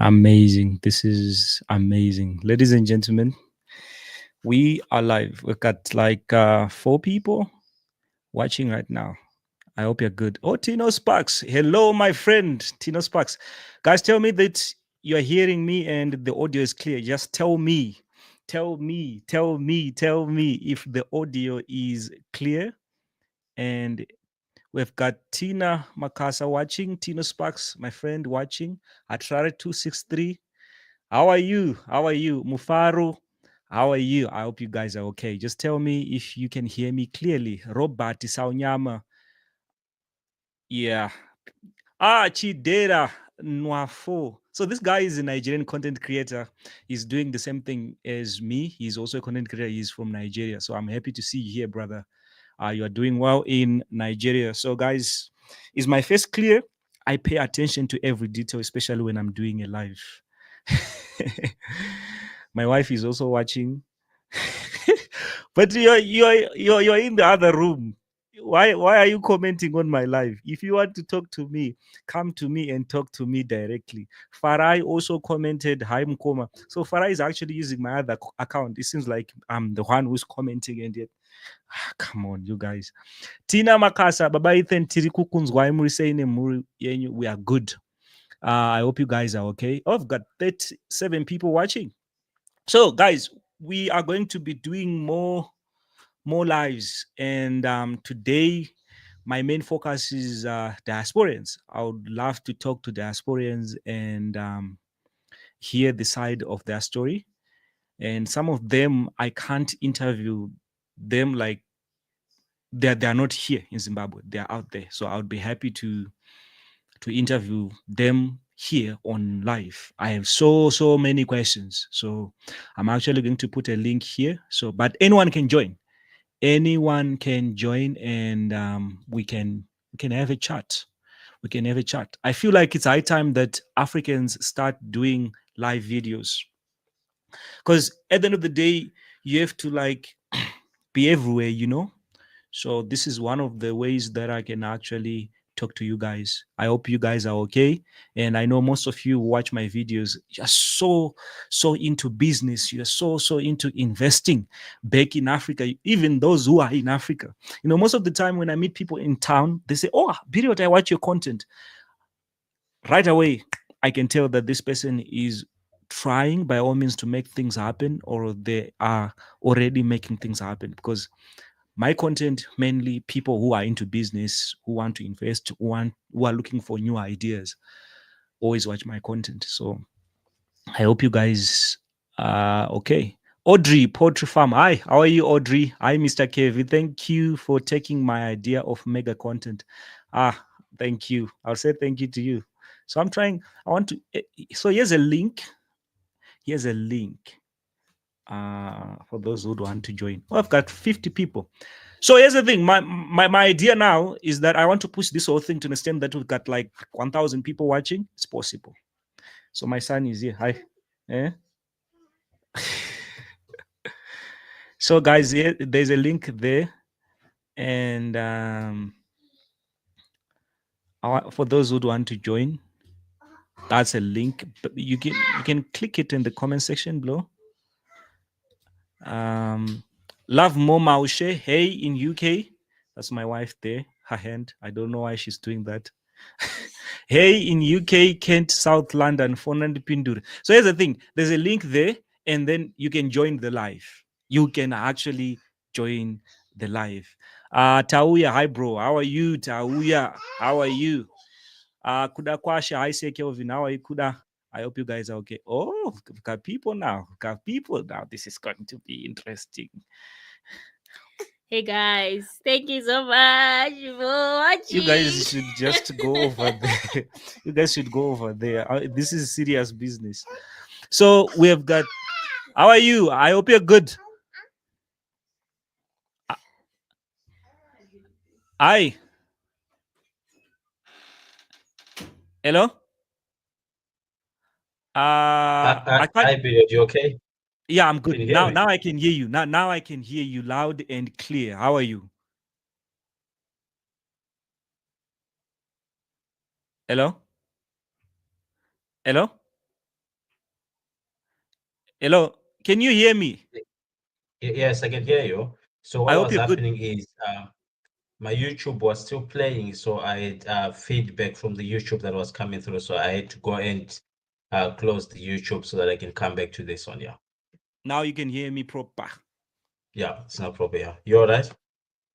Amazing. This is amazing. Ladies and gentlemen, we are live. We've got like 4 people watching right now. I hope you're good. Oh, Tino Sparks. Hello, my friend, Tino Sparks. Guys, tell me that you're hearing me and the audio is clear. Just tell me, tell me if the audio is clear. And we've got Tina Makasa watching, Tino Sparks, my friend, watching. Atrare263. How are you? How are you? Mufaru, how are you? I hope you guys are okay. Just tell me if you can hear me clearly. Robert Saunyama. Yeah. Chidera Nwafo. So this guy is a Nigerian content creator. He's doing the same thing as me. He's also a content creator. He's from Nigeria. So I'm happy to see you here, brother. You are doing well in Nigeria. So guys, is my face clear? I pay attention to every detail, especially when I'm doing a live. My wife is also watching. But you're in the other room. Why are you commenting on my live? If you want to talk to me, come to me and talk to me directly. Farai also commented hi Mkoma. So Farai is actually using my other account. It seems like I'm the one who's commenting and yet come on, you guys. Tina Makasa, Baba Ethan Tirikukunzwa Muri saying we are good. I hope you guys are okay. Oh, I've got 37 people watching. So, guys, we are going to be doing more lives, and today my main focus is diasporians. I would love to talk to diasporians and hear the side of their story. And some of them I can't interview them like they're not here in Zimbabwe. They're out there. So I would be happy to interview them here on live. I have so many questions. So I'm actually going to put a link here. So but anyone can join. Anyone can join and we can have a chat. We can have a chat. I feel like it's high time that Africans start doing live videos. Because at the end of the day, you have to like be everywhere, you know. So this is one of the ways that I can actually talk to you guys. I hope you guys are okay. And I know most of you watch my videos. You're so into business. You're so into investing back in Africa. Even those who are in Africa. You know, most of the time when I meet people in town, they say, "Oh, Biriot, I watch your content." Right away, I can tell that this person is trying by all means to make things happen, or they are already making things happen because my content mainly people who are into business, who want to invest, who are looking for new ideas, always watch my content. So I hope you guys are okay. Audrey, Poultry Farm. Hi, how are you, Audrey? Hi, Mr. Kevin. Thank you for taking my idea of mega content. Thank you. I'll say thank you to you. So I'm trying, I want to, so here's a link. Here's a link for those who want to join. Well, I've got 50 people. So here's the thing. My idea now is that I want to push this whole thing to the extent that we've got like 1,000 people watching. It's possible. So my son is here. Hi. Eh? So guys, here, there's a link there. And for those who want to join, that's a link. But you can click it in the comment section below. Love Mo Maushe, hey in UK. That's my wife there. Her hand. I don't know why she's doing that. Hey in UK, Kent, South London, Fonand Pindur. So here's the thing. There's a link there, and then you can join the live. You can actually join the live. Tauya, hi bro. How are you, Tauya? How are you? Kuda Kwasha, hi say Kelvin. How are you, Kuda? I hope you guys are okay. Oh, we've got people now. We've got people now. This is going to be interesting. Hey guys, thank you so much for watching. You guys should just go over there. You guys should go over there. This is serious business. So we have got. How are you? I hope you're good. Hi. Hello. I can't. Hi, Biriot, you okay? Yeah, I'm good Can you hear now. me? Now I can hear you. Now I can hear you loud and clear. How are you? Hello. Hello. Hello, can you hear me? Yes, I can hear you. So I what hope was you're good. happening is my YouTube was still playing, so I had feedback from the YouTube that was coming through. So I had to go and close the YouTube so that I can come back to this one. Yeah, Now you can hear me proper. yeah, it's no problem. Yeah, you all right?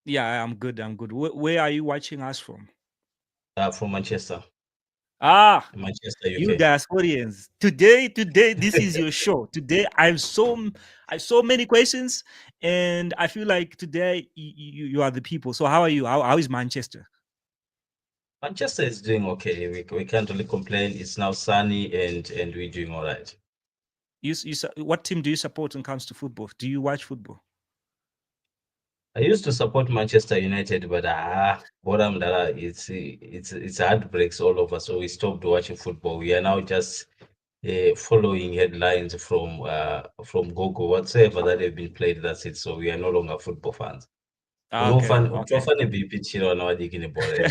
Yeah, I'm good. I'm good. Where are you watching us from? From Manchester, Ah, Manchester, you UK. diasporians. Today, this is your show. Today, I have so many questions, and I feel like today you are the people. So how are you? How is Manchester? Manchester is doing okay. We can't really complain. It's now sunny and we're doing all right. What team do you support when it comes to football? Do you watch football? I used to support Manchester United, but bottom that it's heartbreaks all over. So we stopped watching football. We are now just following headlines from Google, whatsoever that have been played. That's it. So we are no longer football fans. Okay, okay. Utofane bipitira wanawadikini bore.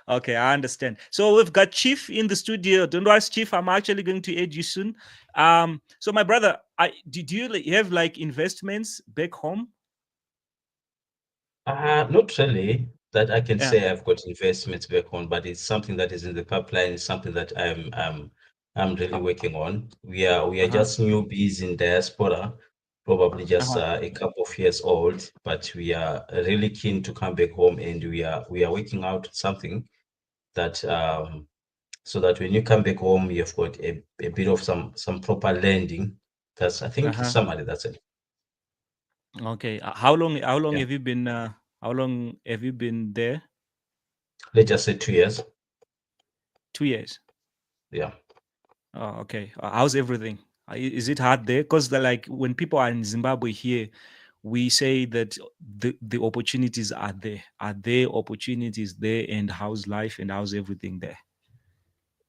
Okay, I understand. So we've got Chief in the studio. Don't worry, Chief. I'm actually going to aid you soon. So my brother, do you have like investments back home? Not really that I can Yeah. say I've got investments back on, but it's something that is in the pipeline. It's something that I'm really working on. We are Uh-huh. just newbies in diaspora, probably just Uh-huh. a couple of years old, but we are really keen to come back home, and we are working out something that so that when you come back home, you've got a bit of some proper landing. That's I think Uh-huh. somebody that's it. Okay. How long Yeah, have you been how long have you been there? let's just say 2 years. 2 years. Yeah. Oh, okay. How's everything? Is it hard there? Because like when people are in Zimbabwe here, we say that the opportunities are there. Are there opportunities there, and how's life and how's everything there?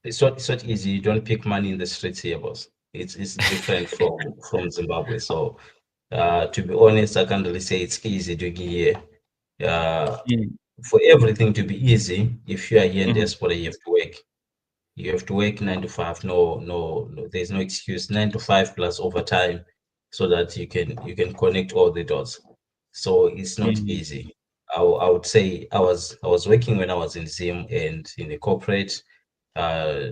It's not easy. You don't pick money in the streets here, boss. It's different from Zimbabwe. So to be honest, I can't really say it's easy doing here. Uh, Mm. for everything to be easy, if you are here in Mhm. diaspora, you have to work. You have to work 9 to 5. No, no, no, there's no excuse. 9 to 5 plus overtime, so that you can connect all the dots. So it's not Mm. easy. I would say I was working when I was in Zim and in the corporate. Uh,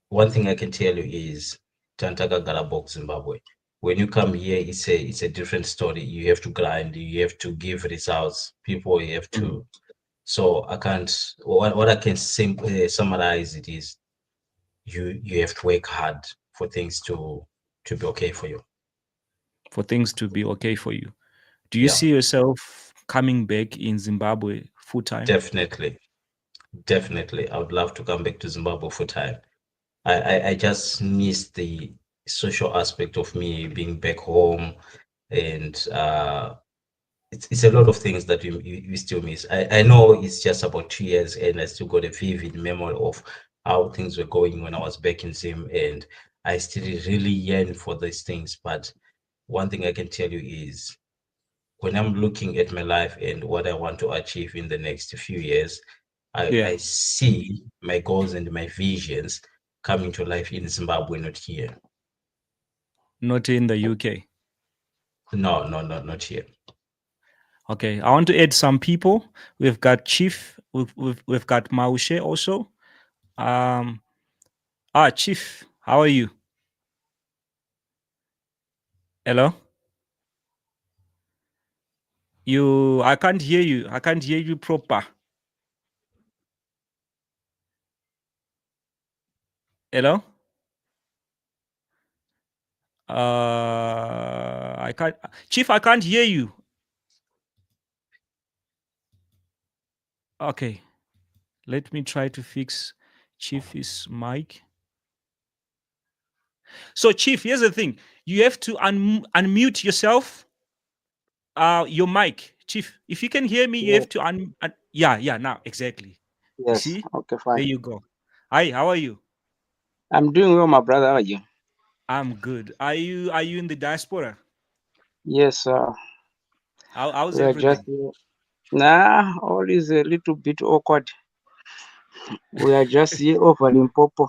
One thing I can tell you is Tantaka Garabok, Zimbabwe. When you come here, it's a different story. You have to grind, you have to give results. People you have Mm. to. So I can't. What I can summarize it is you have to work hard for things to be okay for you. For things to be okay for you. Do you Yeah, see yourself coming back in Zimbabwe full time? definitely, definitely. I would love to come back to Zimbabwe full time. I just miss the social aspect of me being back home and it's a lot of things that you still miss. I know it's just about 2 years and I still got a vivid memory of how things were going when I was back in Zim and I still really yearn for these things. But one thing I can tell you is when I'm looking at my life and what I want to achieve in the next few years, Yeah, I see my goals and my visions coming to life in Zimbabwe, not here. not in the UK. No, no, no, not here. Okay, I want to add some people. We've got Chief. We've got Maushe also. Um, Chief, how are you? Hello, you. I can't hear you. I can't hear you proper. Hello. I can't. Chief, I can't hear you. Okay, let me try to fix Chief's mic. So, Chief, here's the thing. You have to unmute yourself. Your mic, Chief. If you can hear me, you Yes, have to yeah, yeah. Now, exactly. You yes. see? Okay, There fine. you go. Hi, how are you? I'm doing well, my brother. How are you? I'm good. Are you in the diaspora? Yes, How's we are just everything? nah. All is a little bit awkward. We are just here over Limpopo.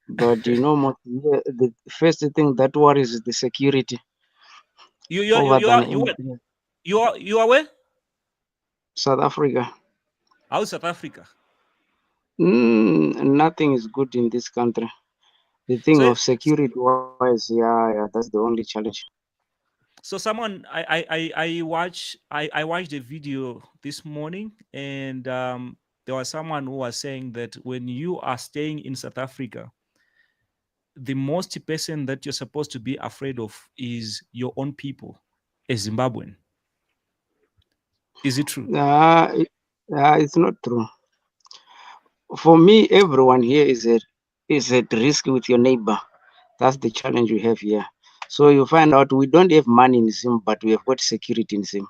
But the first thing that worries is the security over You than are anything. you are where? South Africa. How's South Africa? Nothing is good in this country. The thing So of security wise, yeah, that's the only challenge. someone I watched a video this morning, and there was someone who was saying that when you are staying in South Africa, the most person that you're supposed to be afraid of is your own people, a Zimbabwean. Is it true? It's not true. For me, everyone here is at risk with your neighbor. That's the challenge we have here. So you find out we don't have money in Zim, but we have got security in Zim.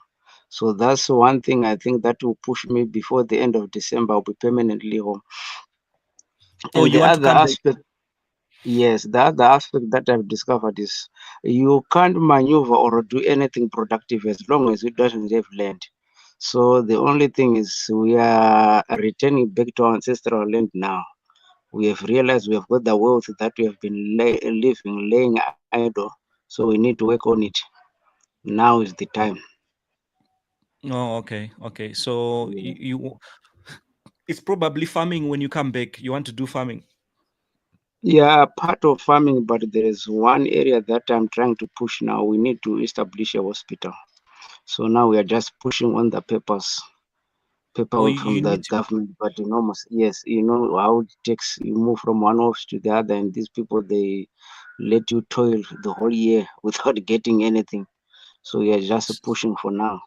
So that's one thing I think that will push me before the end of December. I'll be permanently home. Oh, And you the want to other come back? aspect, yes, the other aspect that I've discovered is you can't maneuver or do anything productive as long as it doesn't have land. So the only thing is we are returning back to our ancestral land now. We have realized we have got the wealth that we have been laying idle. So we need to work on it. Now is the time. Oh, okay, okay. So you it's probably farming when you come back. You want to do farming. Yeah, part of farming, but there is one area that I'm trying to push now. We need to establish a hospital. So now we are just pushing on the Oh, paperwork from you the need to. government. But yes, you know how it takes. You move from one office to the other, and these people they let you toil the whole year without getting anything. So we are just pushing for now.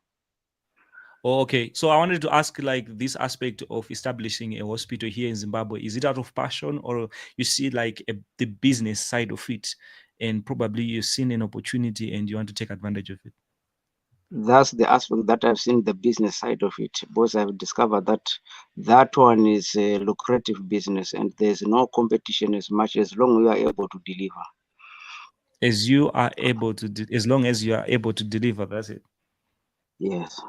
Oh, okay. So I wanted to ask, like, this aspect of establishing a hospital here in Zimbabwe, is it out of passion, or you see like the business side of it, and probably you've seen an opportunity and you want to take advantage of it? That's the aspect that I've seen the business side of it, because I've discovered that that one is a lucrative business and there's no competition as much as long as you are able to deliver. As you are able to, as long as you are able to deliver, that's it. Yes.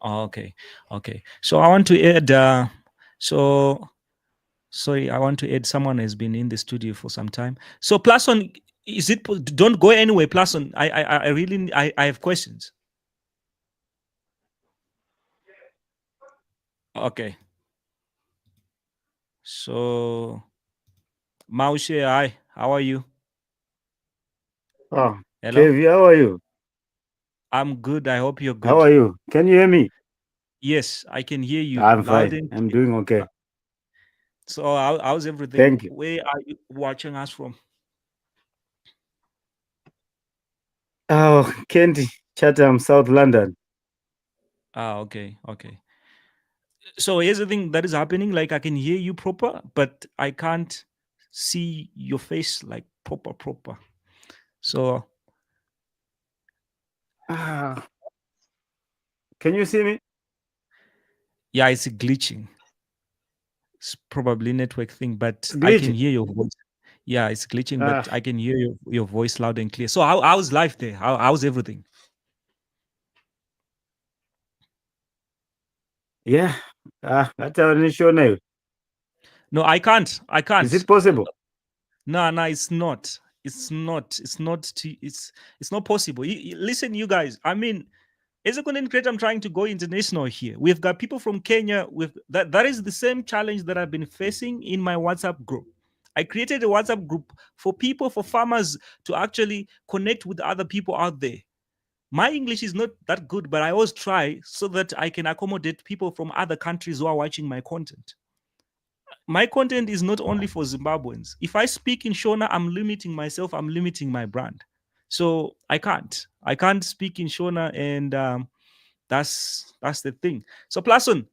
Oh, okay, okay. So I want to add. So sorry, I want to add. Someone has been in the studio for some time. So Plason, is it? Don't go anywhere, Plason. I really, I have questions. Okay. So Maushe, hi. How are you? Oh, Hello. KV, how are you? I'm good. I hope you're How good. are you? Can you hear me? Yes, I can hear you I'm loud fine. and I'm clear. doing okay. So how's everything? Thank you. Where are you watching us from? Oh, Candy, Chatham, South London. Ah, okay, okay. So here's the thing that is happening. Like I can hear you proper, but I can't see your face like proper. So Ah, can you see me? yeah, it's glitching. It's probably network thing, but It's I can glitching. hear your voice. Yeah, it's glitching, but Ah, I can hear your voice loud and clear. So how's life there? How's everything? yeah. That's our initial name. No, I can't. I Is can't. it possible? No, it's not. It's not possible. Listen, you guys. I mean, as a content creator, I'm trying to go international here. We've got people from Kenya. With that is the same challenge that I've been facing in my WhatsApp group. I created a WhatsApp group for people, for farmers to actually connect with other people out there. My English is not that good, but I always try so that I can accommodate people from other countries who are watching my content. My content is not only for Zimbabweans. If I speak in Shona, I'm limiting myself, I'm limiting my brand. So I can't. I can't speak in Shona, and that's the thing. So Plason,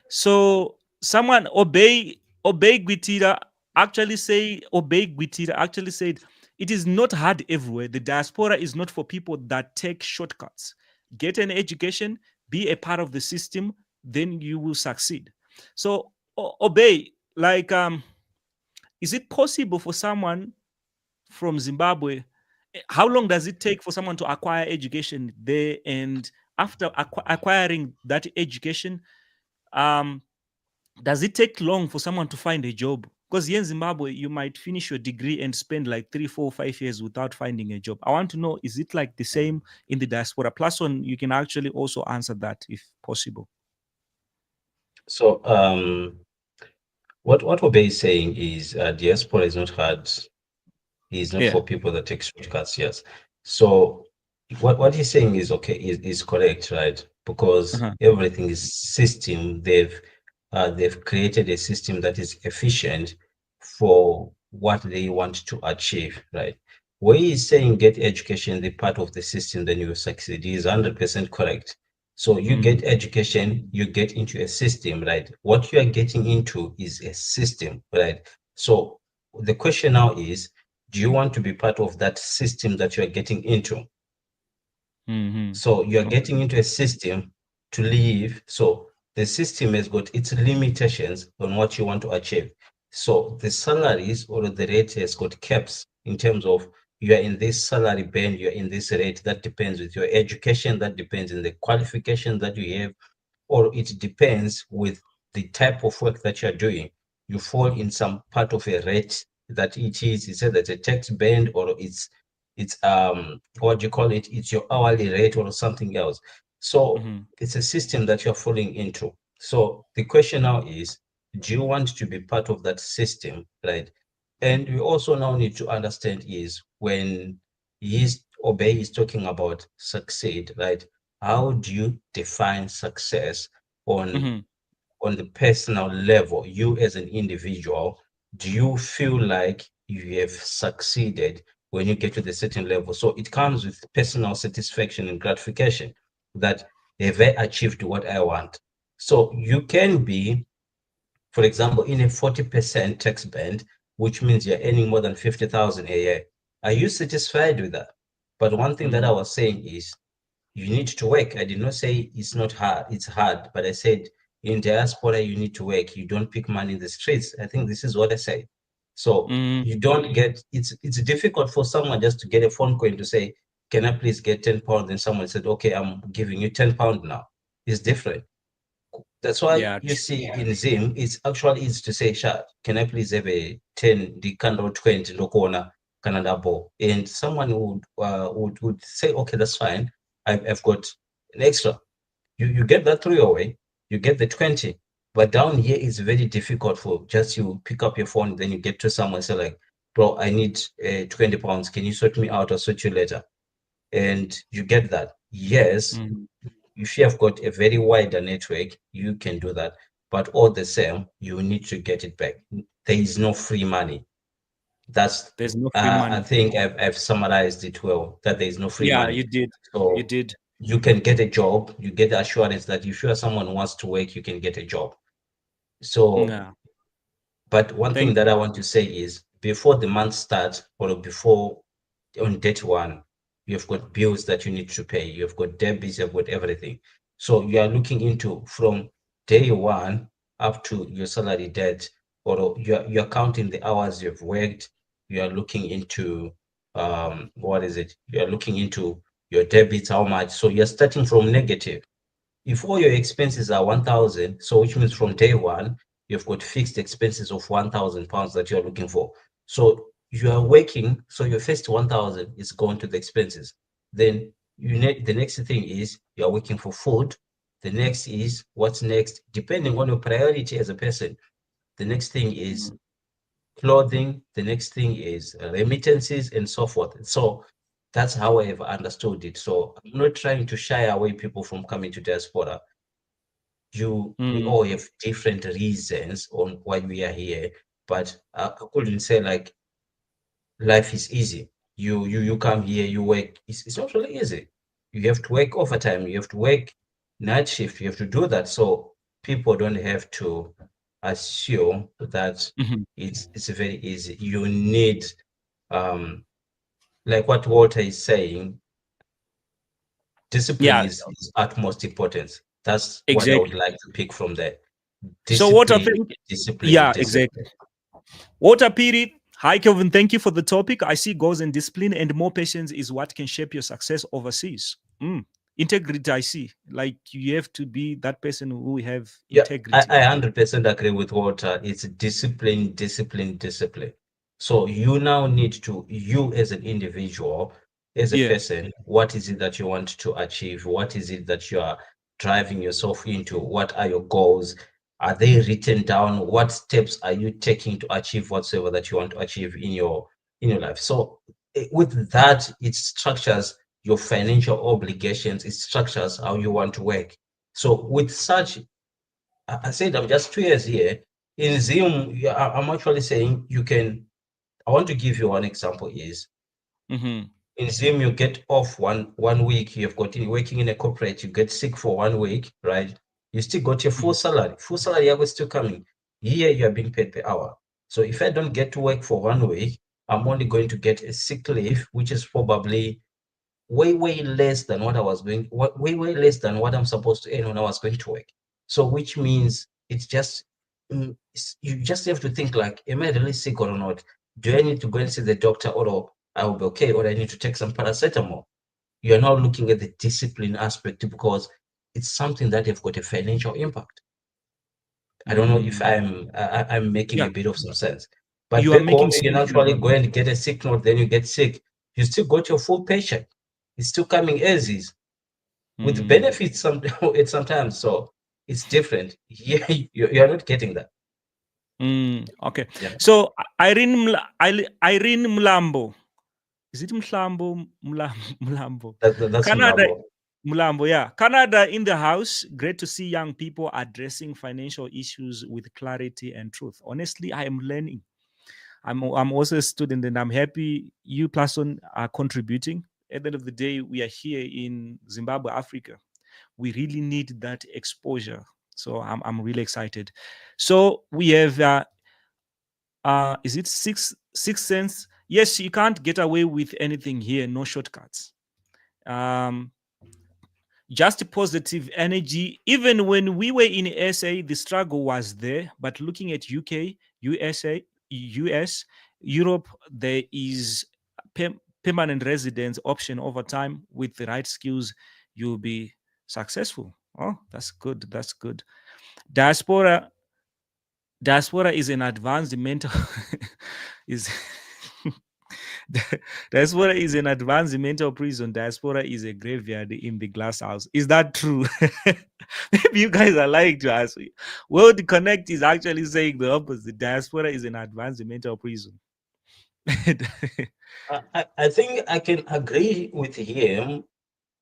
so someone obey Gwitira actually said it is not hard everywhere. The diaspora is not for people that take shortcuts. Get an education, be a part of the system, then you will succeed. So obey, like is it possible for someone from Zimbabwe? How long does it take for someone to acquire education there? And after acquiring that education, um, does it take long for someone to find a job? Because here in Zimbabwe, you might finish your degree and spend like 3, 4, 5 years without finding a job. I want to know, is it like the same in the diaspora? Plus one, you can actually also answer that if possible. So what Obey is saying is diaspora is not hard. Is not Yeah. for people that take shortcuts. Yes. So what he's saying is okay, is correct, right? Because Uh-huh. everything is system. They've created a system that is efficient for what they want to achieve, right? Where he's saying get education, the part of the system, then you succeed, he is 100% correct. So you get education, you get into a system, right? What you are getting into is a system, right? So the question now is, do you want to be part of that system that you are getting into? So you are getting into a system to live. So the system has got its limitations on what you want to achieve. So the salaries or the rate has got caps in terms of you are in this salary band, you're in this rate. That depends with your education, that depends in the qualification that you have, or it depends with the type of work that you're doing. You fall in some part of a rate that it's either a tax band or it's what do you call it? It's your hourly rate or something else. So it's a system that you're falling into. So the question now is, do you want to be part of that system, right? And we also now need to understand is when Obey is talking about succeed, right? How do you define success on the personal level? You as an individual, do you feel like you have succeeded when you get to the certain level? So it comes with personal satisfaction and gratification that have I achieved what I want. So you can be, for example, in a 40% tax band, which means you're earning more than 50,000 a year. Are you satisfied with that? But one thing that I was saying is you need to work. I did not say it's not hard, it's hard, but I said in diaspora you need to work. You don't pick money in the streets. I think this is what I said. So you don't get, it's difficult for someone just to get a phone call to say, can I please get 10 pounds? And someone said, okay, I'm giving you 10 pounds now. It's different. That's why you see in Zim, it's actually easy to say, Sha, can I please have a 10, the candle 20, no corner, Canada ball? And someone would say, okay, that's fine. I've got an extra. You get that through your way, you get the 20. But down here, it's very difficult for just you pick up your phone, then you get to someone, say like, bro, I need 20 pounds. Can you sort me out or sort you later? And you get that. Yes, if you have got a very wider network, you can do that. But all the same, you need to get it back. There is no free money. There's no free money. I think I've summarized it well, that there is no free money. You did. So you did. You can get a job, you get the assurance that if you are someone who wants to work, you can get a job. So, but one thing that I want to say is before the month starts or before on date one, you've got bills that you need to pay, you've got debits, you've got everything. So you are looking into from day one up to your salary date, or you're counting the hours you've worked, you are looking into what is it? You're looking into your debits, how much. So you're starting from negative. If all your expenses are 1,000, so which means from day one, you've got fixed expenses of 1,000 pounds that you're looking for. So you are working, so your first 1,000 is going to the expenses. Then the next thing is you're working for food. The next is what's next, depending on your priority as a person. The next thing is clothing. The next thing is remittances and so forth. So that's how I've understood it. So I'm not trying to shy away people from coming to diaspora. We all have different reasons on why we are here, but I couldn't say like life is easy. You come here, you work. It's not really easy. You have to work overtime. You have to work night shift. You have to do that. So people don't have to assume that it's very easy. You need like what Walter is saying, discipline is utmost importance. That's what I would like to pick from there. So what I Discipline, think, discipline. exactly. Walter Piri, hi Kelvin, thank you for the topic. I see goals and discipline and more patience is what can shape your success overseas. integrity. I see. Like you have to be that person who have Yeah, integrity. I 100% agree with Walter. It's discipline, discipline, discipline. So you now need to, you as an individual, as a Yeah. person, what is it that you want to achieve? What is it that you are driving yourself into? What are your goals? Are they written down? What steps are you taking to achieve whatsoever that you want to achieve in your life? So with that, it structures your financial obligations. It structures how you want to work. So with such, I said I'm just 2 years here. In Zoom, I'm actually saying you can. I want to give you one example is Mm-hmm. in Zoom, you get off one week, you've got working in a corporate, you get sick for 1 week, right? You still got your full salary. Full salary is still coming. Here you are being paid per hour. So if I don't get to work for 1 week, I'm only going to get a sick leave, which is probably way less than what I was going, way less than what I'm supposed to earn when I was going to work. So which means it's just you just have to think like, am I really sick or not? Do I need to go and see the doctor, or I will be okay, or I need to take some paracetamol? You're now looking at the discipline aspect because it's something that have got a financial impact. I don't know if I'm making Yeah, a bit of some sense. But you are back home, making you can sense. actually go and get a sick note, then you get sick. You still got your full paycheck. It's still coming as is with benefits sometimes. So it's different. Yeah, you're not getting that. Okay. Yeah. So Irene Mlambo. Is it Mlambo? Mlambo. That's Canada. Mlambo. Mlambo, yeah. Canada in the house. Great to see young people addressing financial issues with clarity and truth. Honestly, I am learning. I'm also a student, and I'm happy you person are contributing. At the end of the day, we are here in Zimbabwe, Africa. We really need that exposure. So I'm really excited. So we have is it 6 cents? Yes, you can't get away with anything here, no shortcuts. Just positive energy. Even when we were in SA, the struggle was there. But looking at UK, USA, US, Europe, there is permanent residence option over time. With the right skills, you'll be successful. Oh, that's good. That's good. Diaspora is an advanced mental is Diaspora is an advanced mental prison. Diaspora is a graveyard in the glass house. Is that true? Maybe you guys are lying to us. World Connect is actually saying the opposite. Diaspora is an advanced mental prison. I think I can agree with him,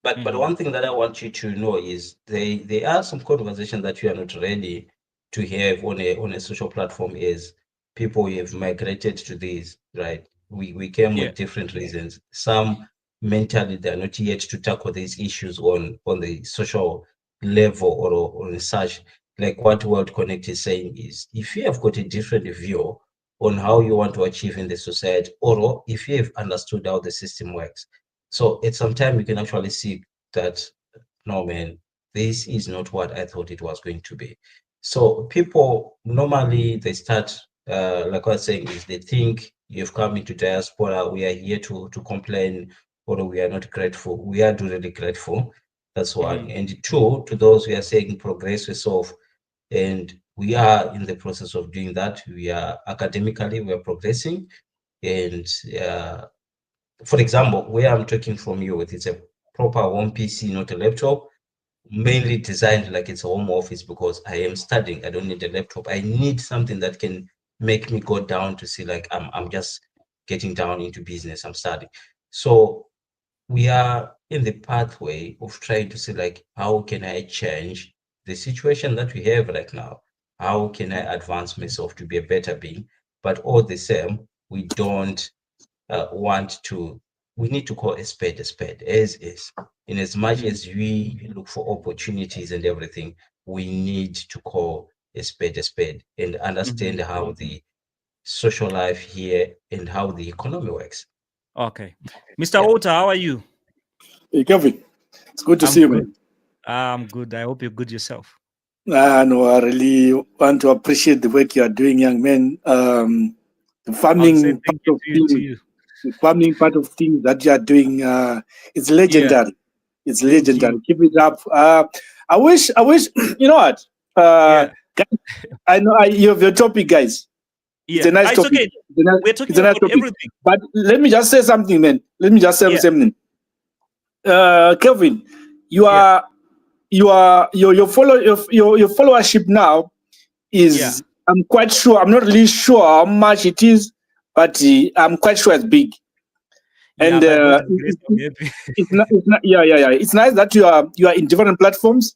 but one thing that I want you to know is there are some conversations that you are not ready to have on a social platform. Is people who have migrated to these, right? We came Yeah. with different reasons. Some mentally they are not yet to tackle these issues on the social level or on such. Like what World Connect is saying is, if you have got a different view on how you want to achieve in the society, or if you have understood how the system works, so at some time you can actually see that, no man, this is not what I thought it was going to be. So people normally they start like I was saying, is they think you've come into diaspora, we are here to complain, or we are not grateful. We are really grateful. That's one. And two, to those who are saying progress yourself, and we are in the process of doing that. We are academically, we are progressing. And for example, where I'm talking from you with, it's a proper home PC, not a laptop, mainly designed like it's a home office because I am studying. I don't need a laptop. I need something that can make me go down to see like I'm just getting down into business. I'm studying. So we are in the pathway of trying to see like how can I change the situation that we have right now? How can I advance myself to be a better being? But all the same, we don't want to, we need to call a spade as is. In as much as we look for opportunities and everything, we need to call a spade and understand how the social life here and how the economy works. Okay. Mr. Walter, how are you? Hey, Kevin, it's good to see you, man. I'm good. I hope you're good yourself. No, I really want to appreciate the work you are doing, young man. The farming part of things, the farming part of things that you are doing, it's legendary. It's legendary. Keep it up. I wish, you know what? Guys, I know you have your topic, guys. It's a nice topic. Okay. We're talking about everything. But let me just say something, man. Let me just say something. Kelvin, your followership now is, I'm quite sure, I'm not really sure how much it is, but I'm quite sure it's big. And it's not, it's nice that you are in different platforms.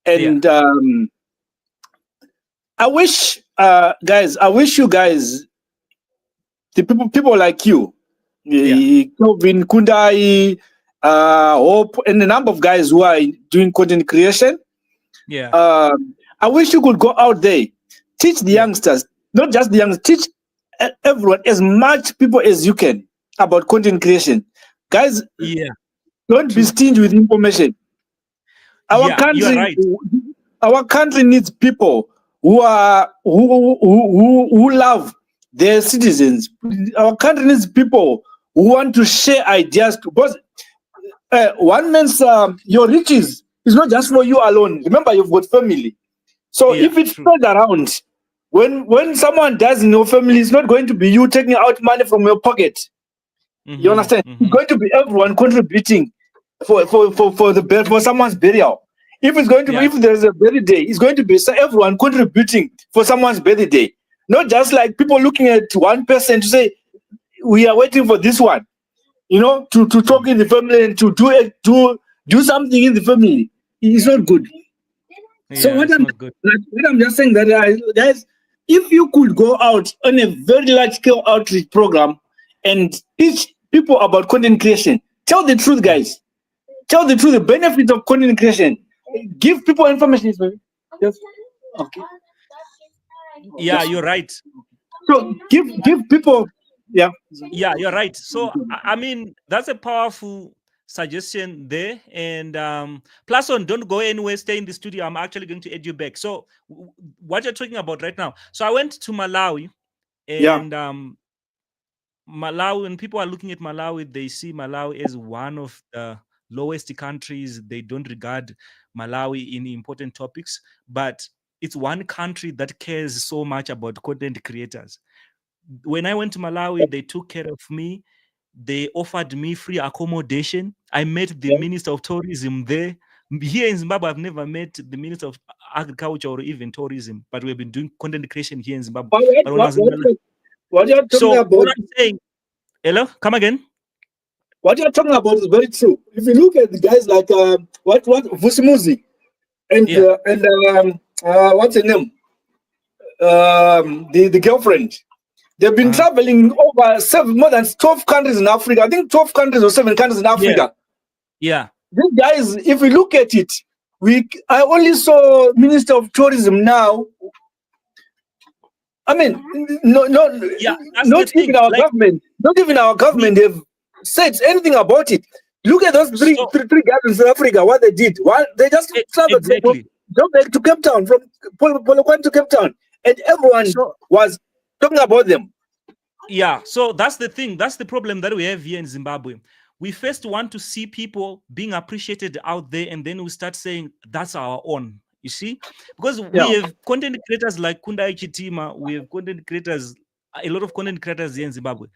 And I wish, guys, you guys, the people like you, Kelvin, Kundai, Hope, and a number of guys who are doing content creation. I wish you could go out there, teach the youngsters, not just the youngsters, teach everyone, as much people as you can, about content creation. Guys, don't be stingy with information. Our country needs people who love their citizens. Our country needs people who want to share ideas. Because one man's your riches is not just for you alone. Remember, you've got family. So if it spread around, when someone dies in your family, it's not going to be you taking out money from your pocket. You understand? It's going to be everyone contributing for someone's burial. If it's going to be, if there's a birthday, it's going to be everyone contributing for someone's birthday. Not just like people looking at one person to say, we are waiting for this one, to talk in the family and to do something in the family. It's not good. So what I'm just saying that, guys, if you could go out on a very large scale outreach program and teach people about content creation, tell the truth, guys. Tell the truth, the benefits of content creation. Give people information. Yes. Okay. Yeah, you're right. So give people. Yeah, you're right. So I mean, that's a powerful suggestion there. And plus one, don't go anywhere, stay in the studio. I'm actually going to add you back. So what you're talking about right now. So I went to Malawi, and Malawi, when people are looking at Malawi, they see Malawi as one of the lowest countries. They don't regard Malawi in important topics, but it's one country that cares so much about content creators. When I went to Malawi, they took care of me. They offered me free accommodation. I met the Minister of Tourism there. Here in Zimbabwe, I've never met the Minister of Agriculture or even tourism, but we've been doing content creation here in Zimbabwe. What you're talking about? What I'm saying, hello, come again. What you're talking about is very true. If you look at the guys like Vusimuzi and what's her name? The girlfriend. They've been traveling over more than 12 countries in Africa. I think 12 countries or 7 countries in Africa. Yeah. These guys, if we look at it, I only saw Minister of Tourism now. I mean, not even our government. Not even our government have said anything about it. Look at those three guys in South Africa. What they did? They just traveled from to Cape Town, from Polokwane to Cape Town, and everyone was talking about them. Yeah. So that's the thing. That's the problem that we have here in Zimbabwe. We first want to see people being appreciated out there, and then we start saying that's our own. You see, because we have content creators like Kundai Chitima, we have content creators, a lot of content creators here in Zimbabwe.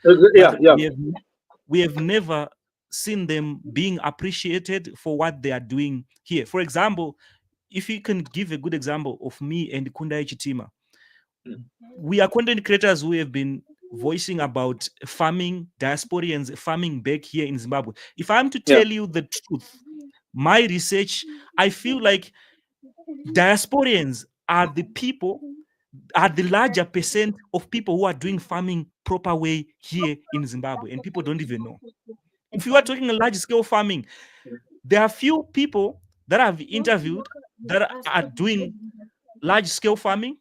We have never seen them being appreciated for what they are doing here. For example, if you can give a good example of me and Kundai Chitima, we are content creators who have been voicing about farming, diasporians farming back here in Zimbabwe. If I'm to tell you the truth, my research, I feel like diasporians are the larger percent of people who are doing farming proper way here in Zimbabwe, and people don't even know. If you are talking a large scale farming, there are few people that I've interviewed that are doing large scale farming,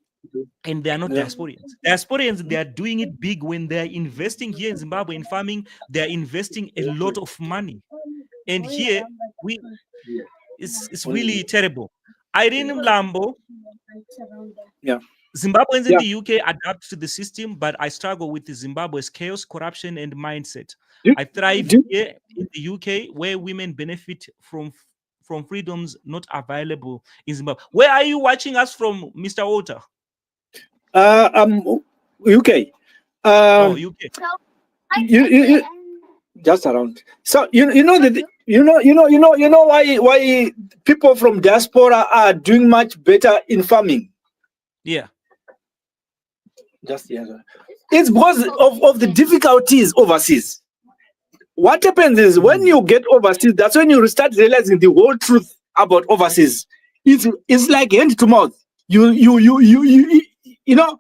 and they are not diasporians. Diasporians, they are doing it big. When they're investing here in Zimbabwe in farming, they're investing a lot of money. And here it's really terrible. Irene Mlambo, Zimbabweans in the UK adapt to the system, but I struggle with the Zimbabwe's chaos, corruption, and mindset. I thrive here in the UK, where women benefit from from freedoms not available in Zimbabwe. Where are you watching us from, Mr. Walter? UK. Oh, UK. You just around. So you know that you know why people from diaspora are doing much better in farming. Yeah. Just yeah. It's because of the difficulties overseas. What happens is when you get overseas, that's when you start realizing the whole truth about overseas. It's like hand to mouth. You know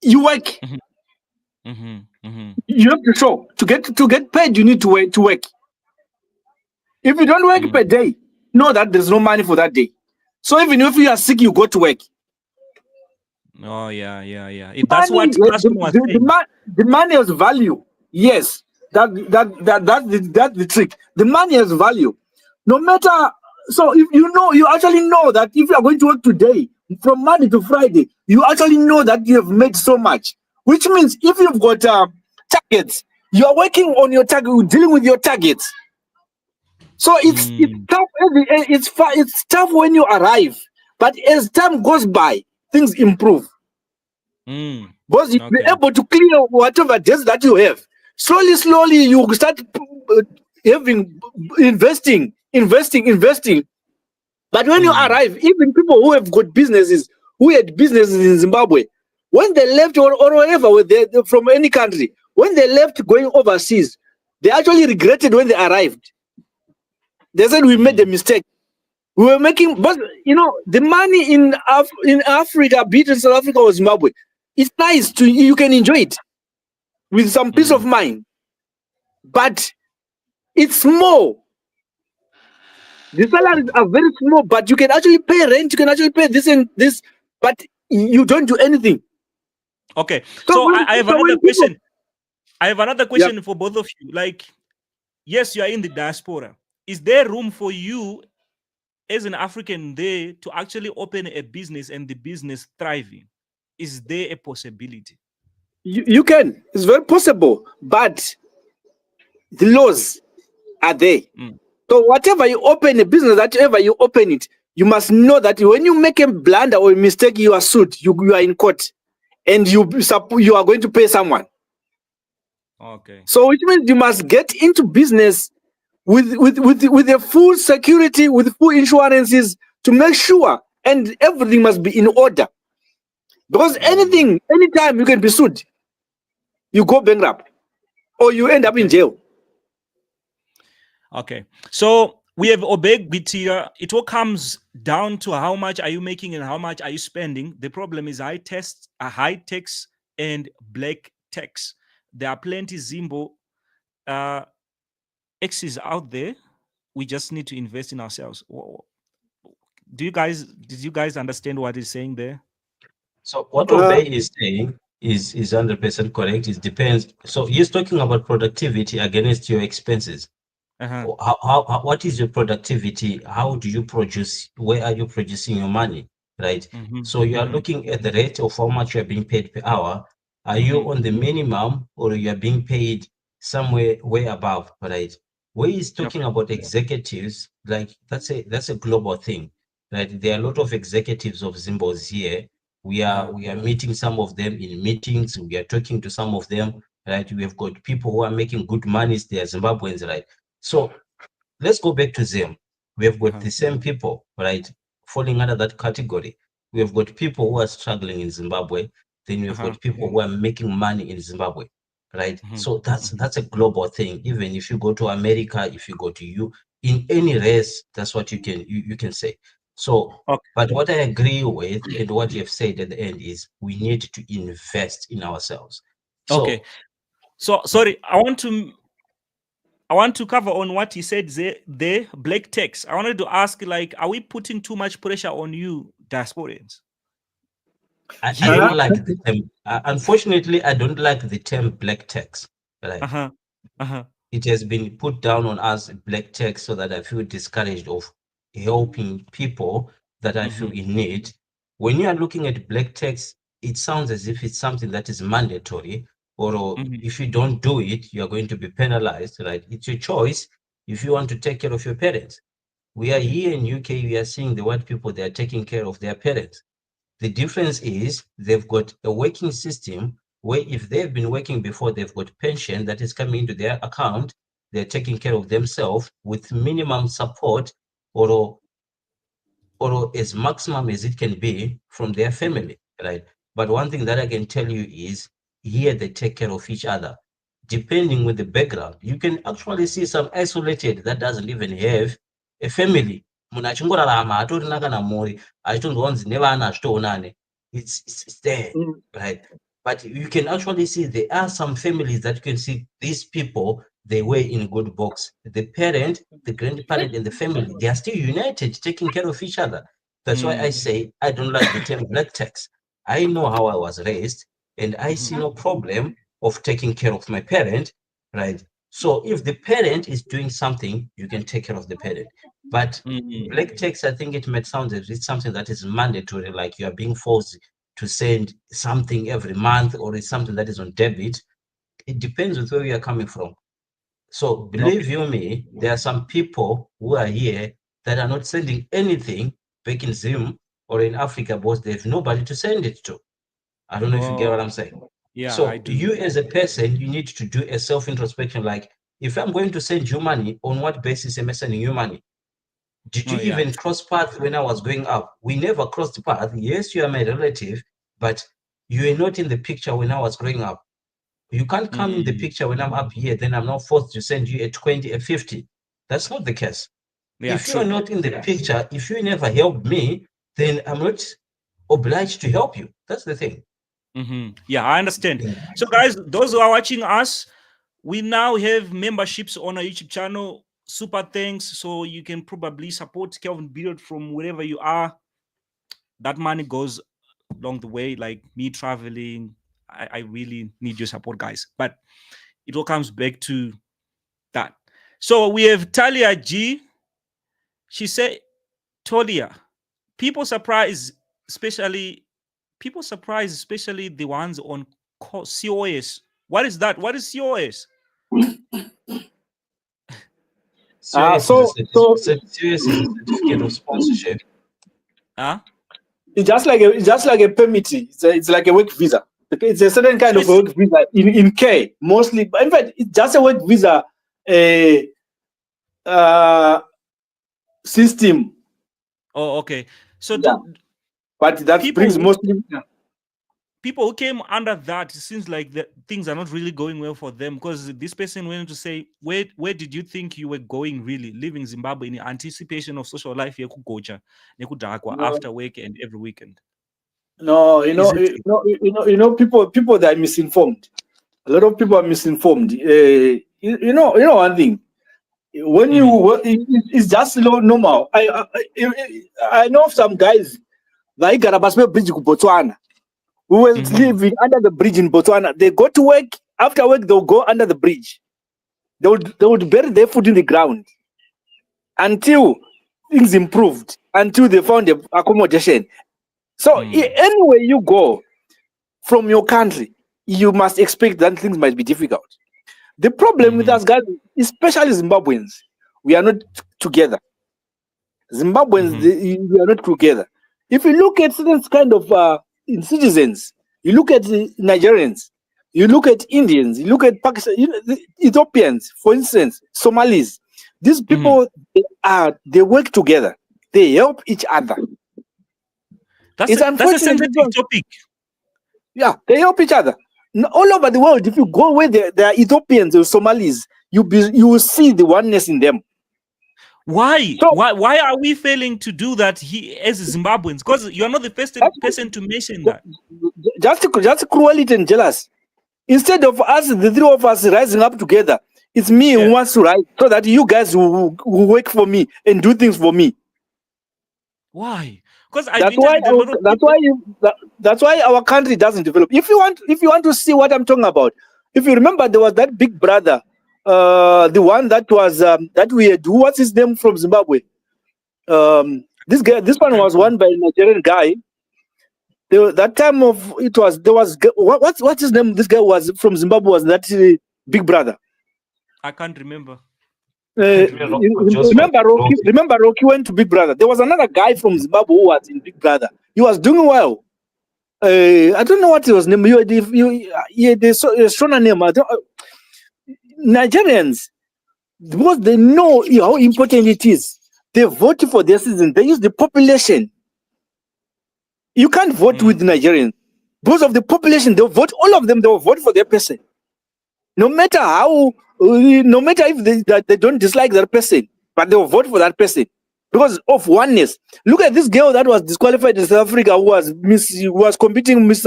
you work. You have to show to get paid. You need to work. If you don't work per day, know that there's no money for that day. So even if you are sick, you go to work. Oh yeah. If that's what Preston was saying. The money has value. Yes, that's the trick. The money has value. No matter. So if you actually know that if you are going to work today from Monday to Friday, you actually know that you have made so much. Which means if you've got targets, you are working on your target, dealing with your targets. So it's tough. It's tough when you arrive, but as time goes by, things improve. Because you'll be able to clear whatever debts that you have. Slowly, you start having investing. But when you arrive, even people who have got businesses, who had businesses in Zimbabwe, when they left or wherever from any country, when they left going overseas, they actually regretted when they arrived. They said we made a mistake. We were making, but the money in Africa, be it in South Africa or Zimbabwe, it's nice you can enjoy it with some peace of mind. But it's small. The salaries are very small, but you can actually pay rent, you can actually pay this and this, but you don't do anything. Okay. So I have another question. I have another question for both of you. Like, yes, you are in the diaspora. Is there room for you as an African there to actually open a business and the business thriving? Is there a possibility? You can. It's very possible, but the laws are there. So whatever you open a business, whatever you open it, you must know that when you make a blunder or a mistake, you are sued. You are in court, and you are going to pay someone. Okay. So which means you must get into business with the full security, with full insurances to make sure, and everything must be in order. Because anytime you can be sued, you go bankrupt, or you end up in jail. Okay, so we have Obeg bit here. It all comes down to how much are you making and how much are you spending. The problem is high tax and black tax. There are plenty Zimbo X's out there. We just need to invest in ourselves. Did you guys understand what he's saying there? So what Obey is saying is 100% correct. It depends. So he's talking about productivity against your expenses. What is your productivity? How do you produce? Where are you producing your money? Right. So you are looking at the rate of how much you are being paid per hour. Are you on the minimum, or you are being paid somewhere way above? Right. Where he's talking about executives, like that's a global thing. Right. There are a lot of executives of Zimbos here. We are meeting some of them in meetings. We are talking to some of them. Right. We have got people who are making good money. They are Zimbabweans. Right. So let's go back to them. We have got the same people, right, falling under that category. We have got people who are struggling in Zimbabwe. Then we have got people who are making money in Zimbabwe, right? So that's a global thing. Even if you go to America, if you go to in any race, that's what you can say. So, but what I agree with and what you have said at the end is we need to invest in ourselves. So, okay. So sorry, I want to cover on what he said, the black tax. I wanted to ask, like, are we putting too much pressure on you, diasporians? I don't like the term. Unfortunately, I don't like the term black tax. Right? It has been put down on us, black tax, so that I feel discouraged of helping people that I feel in need. When you are looking at black tax, it sounds as if it's something that is mandatory, or if you don't do it, you are going to be penalized. Right? It's your choice. if you want to take care of your parents. We are here in UK, we are seeing the white people, they are taking care of their parents. The difference is they've got a working system where if they've been working before, they've got pension that is coming into their account, they're taking care of themselves with minimum support or as maximum as it can be from their family, right? But one thing that I can tell you is here they take care of each other. Depending with the background, you can actually see some isolated that doesn't even have a family. Munhu achingorarama hatorina kana mhuri achitondonzi nevana zvitoonane. It's there, right? But you can actually see there are some families that you can see these people, they were in good books. The parent, the grandparent, and the family, they are still united, taking care of each other. That's why I say I don't like the term black tax. I know how I was raised, and I see no problem of taking care of my parent, right? So if the parent is doing something, you can take care of the parent. But black tax, I think it might sound as it's something that is mandatory, like you are being forced to send something every month, or it's something that is on debit. It depends with where you are coming from. So believe you me, there are some people who are here that are not sending anything back in Zim or in Africa because they have nobody to send it to. I don't know if you get what I'm saying. Yeah, so I do. You as a person, you need to do a self-introspection. Like, if I'm going to send you money, on what basis am I sending you money? Did you even cross paths when I was going up? We never crossed path. Yes, you are my relative, but you are not in the picture when I was growing up. You can't come in the picture when I'm up here, then I'm not forced to send you a 20, a 50. That's not the case. If you are not in the picture, if you never help me, then I'm not obliged to help you. That's the thing. Yeah, I understand. So, guys, those who are watching us, we now have memberships on our YouTube channel. Super thanks. So you can probably support Kelvin Beard from wherever you are. That money goes along the way, like me traveling. I really need your support, guys. But it all comes back to that. So we have Talia G. She said, Tolia, people surprise, especially the ones on COS. What is that? What is COS? COS is a certificate of sponsorship. It's just like a permit. It's like a work visa. It's a certain kind of work visa in K mostly. But in fact, it's just a work visa system. Oh, okay. So, yeah. But that brings mostly people who came under that, it seems like things are not really going well for them, because this person went to say, where did you think you were going really, leaving Zimbabwe in anticipation of social life after work and every weekend? No, you know, people that are misinformed. A lot of people are misinformed. You know one thing. When you it's just normal. I know some guys like Garabaswe Bridge in Botswana, who were living under the bridge in Botswana. They go to work. After work, they'll go under the bridge. They would bury their foot in the ground until things improved, until they found accommodation. So anywhere you go from your country, you must expect that things might be difficult. The problem with us guys, especially Zimbabweans, we are not together. Zimbabweans, we are not together. If you look at certain kind of citizens, you look at the Nigerians, you look at Indians, you look at Pakistan, the Ethiopians, for instance, Somalis. These people, they work together. They help each other. That's a sensitive topic. Yeah, they help each other. All over the world, if you go where there are Ethiopians or Somalis, you will see the oneness in them. Why? So, why are we failing to do that as Zimbabweans? Because you're not the first person to mention that. Just cruelty and jealous. Instead of us, the three of us rising up together, it's me who wants to rise, so that you guys will work for me and do things for me. Why? Because that's why our country doesn't develop. If you want to see what I'm talking about, if you remember, there was that big brother, the one that was that we had. What's his name from Zimbabwe? This one was won by a Nigerian guy. That time what's his name? This guy was from Zimbabwe. Was that big brother? I can't remember. Remember Rocky went to Big Brother. There was another guy from Zimbabwe who was in Big Brother. He was doing well. I don't know what his name. They shown a name. Nigerians, because they know how important it is, they vote for their citizens. They use the population. You can't vote with Nigerians. Because of the population, they'll vote, all of them, they'll vote for their person. No matter how, no matter if they don't dislike that person, but they'll vote for that person. Because of oneness. Look at this girl that was disqualified in South Africa who was competing with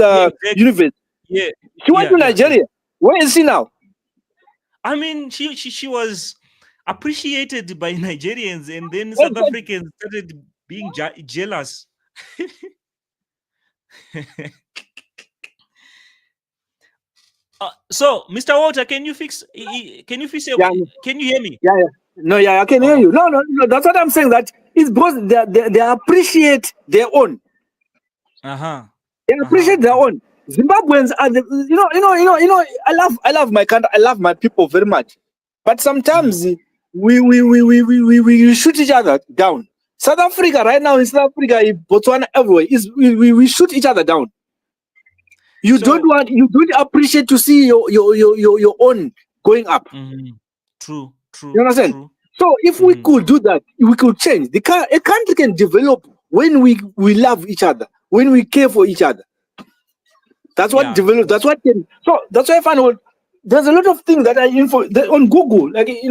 Universe. Yeah. She went to Nigeria. Where is she now? I mean, she was appreciated by Nigerians, and then South Africans started being jealous. So, Mr. Walter, can you fix? Can you hear me? Yeah. No, I can hear you. No. That's what I'm saying. That is because they appreciate their own. They appreciate their own. Zimbabweans are I love my country. I love my people very much. But sometimes we shoot each other down. South Africa right now, in South Africa, in Botswana, everywhere we shoot each other down. You don't appreciate to see your own going up. True. You understand? True. So if we could do that, we could change. A country can develop when we love each other, when we care for each other. That's what develops. That's what can. So that's why I found out there's a lot of things that are on Google, like on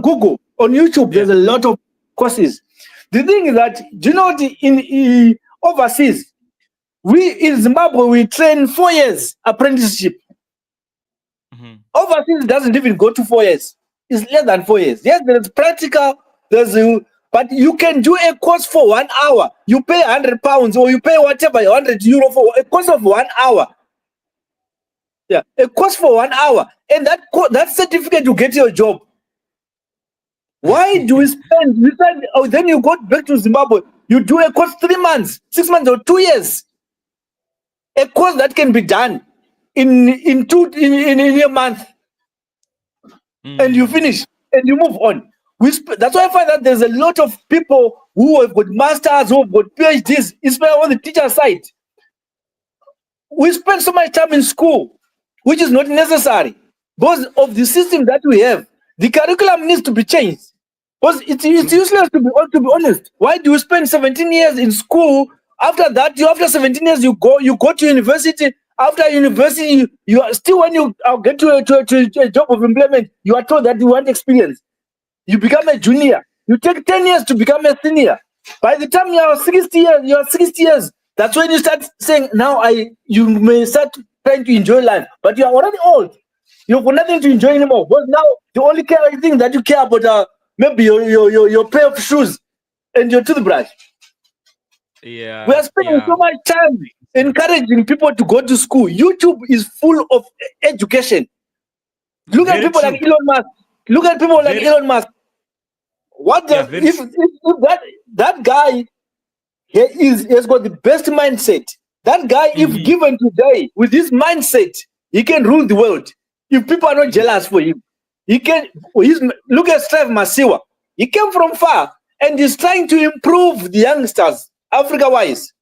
Google, on YouTube. There's a lot of courses. The thing is that in overseas, we in Zimbabwe we train 4 years apprenticeship. Overseas doesn't even go to 4 years. It's less than 4 years. Yes, there's practical. But you can do a course for 1 hour. You pay £100 or you pay whatever, €100 for a course of 1 hour. Yeah, a course for 1 hour, and that certificate you get your job. Why do we spend? Then you go back to Zimbabwe. You do a course 3 months, 6 months, or 2 years. A course that can be done in a month, and you finish and you move on. That's why I find that there's a lot of people who have got masters, who have got PhDs, especially on the teacher side. We spend so much time in school, which is not necessary because of the system that we have. The curriculum needs to be changed because it's useless to be honest. Why do you spend 17 years in school? After that, after 17 years, you go to university. After university, you are still, when you get to a job of employment, you are told that you want experience. You become a junior. You take 10 years to become a senior. By the time you are 60 years, that's when you start saying, now you may start trying to enjoy life. But you are already old. You've got nothing to enjoy anymore. But now the only thing that you care about maybe your pair of shoes and your toothbrush. Yeah. We are spending so much time encouraging people to go to school. YouTube is full of education. Look at people like Elon Musk. If that guy has got the best mindset. That guy, if given today with this mindset, he can rule the world. If people are not jealous for him, he can. Look at Strive Masiwa. He came from far and he's trying to improve the youngsters, Africa-wise.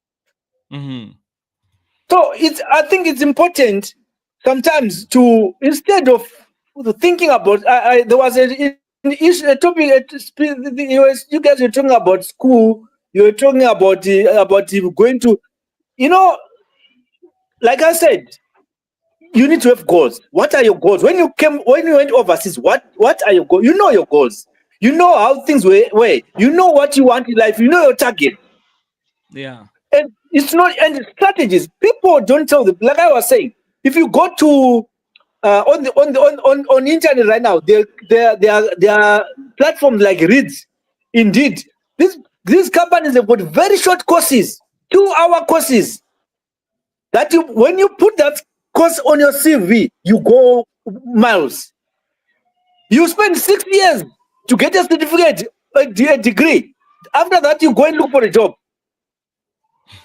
So I think it's important sometimes to, instead of thinking about, there was a topic. You guys were talking about school. You were talking about going to, like I said, you need to have goals. What are your goals? When you went overseas, what are your goals? You know your goals. You know how things were. You know what you want in life. You know your target. Yeah. And it's not, and strategies. People don't tell them. Like I was saying, if you go to on internet right now, there are platforms like Reads, Indeed. These companies have got very short courses, 2-hour courses. That when you put that course on your CV, you go miles. You spend 6 years to get a certificate, a degree. After that, you go and look for a job.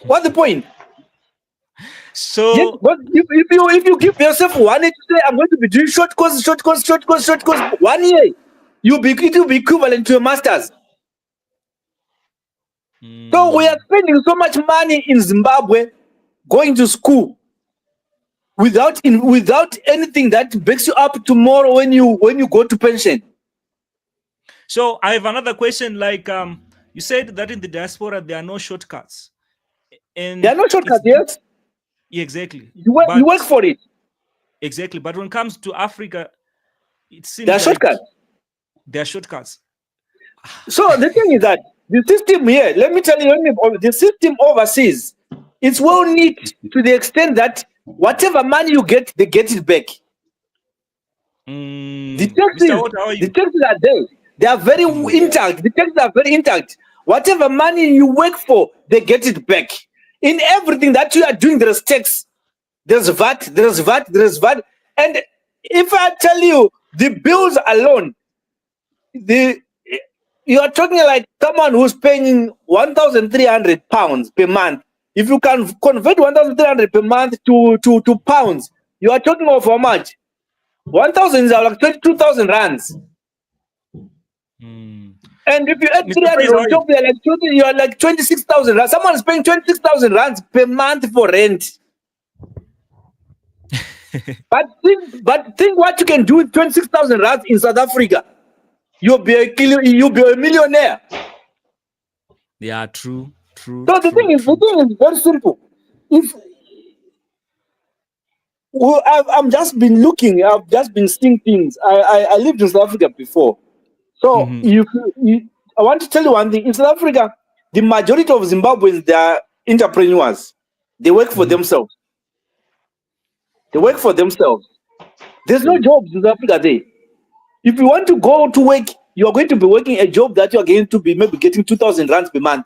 What's the point? So Yes, but if you give yourself 1 year to say I'm going to be doing short course, 1 year, it will be equivalent to a master's. So we are spending so much money in Zimbabwe going to school without anything that backs you up tomorrow when you go to pension. So I have another question. Like you said that in the diaspora there are no shortcuts, and There are no shortcuts, yes. Yeah, exactly. You work for it. Exactly, but when it comes to Africa, it seems there are like shortcuts. There are shortcuts. So the thing is that the system here, let me tell you, the system overseas, it's well knit to the extent that whatever money you get, they get it back. The taxes are there. They are very intact. The taxes are very intact. Whatever money you work for, they get it back. In everything that you are doing, there is tax. There's VAT, there's VAT, there's VAT. And if I tell you the bills alone, you are talking like someone who's paying £1,300 per month. If you can convert 1,300 per month to pounds, you are talking of how much? 1,000 is like 22,000 rands. And if you add 300 on top, you are like 26,000 rands. Someone is paying 26,000 rands per month for rent. but think what you can do with 26,000 rands in South Africa. You'll be a millionaire. Yeah, true. So the thing is very simple. I've just been looking. I've just been seeing things. I lived in South Africa before, so I want to tell you one thing. In South Africa, the majority of Zimbabweans, they are entrepreneurs. They work for themselves. They work for themselves. There's no jobs in South Africa there. If you want to go to work, you are going to be working a job that you are going to be maybe getting 2,000 rands per month,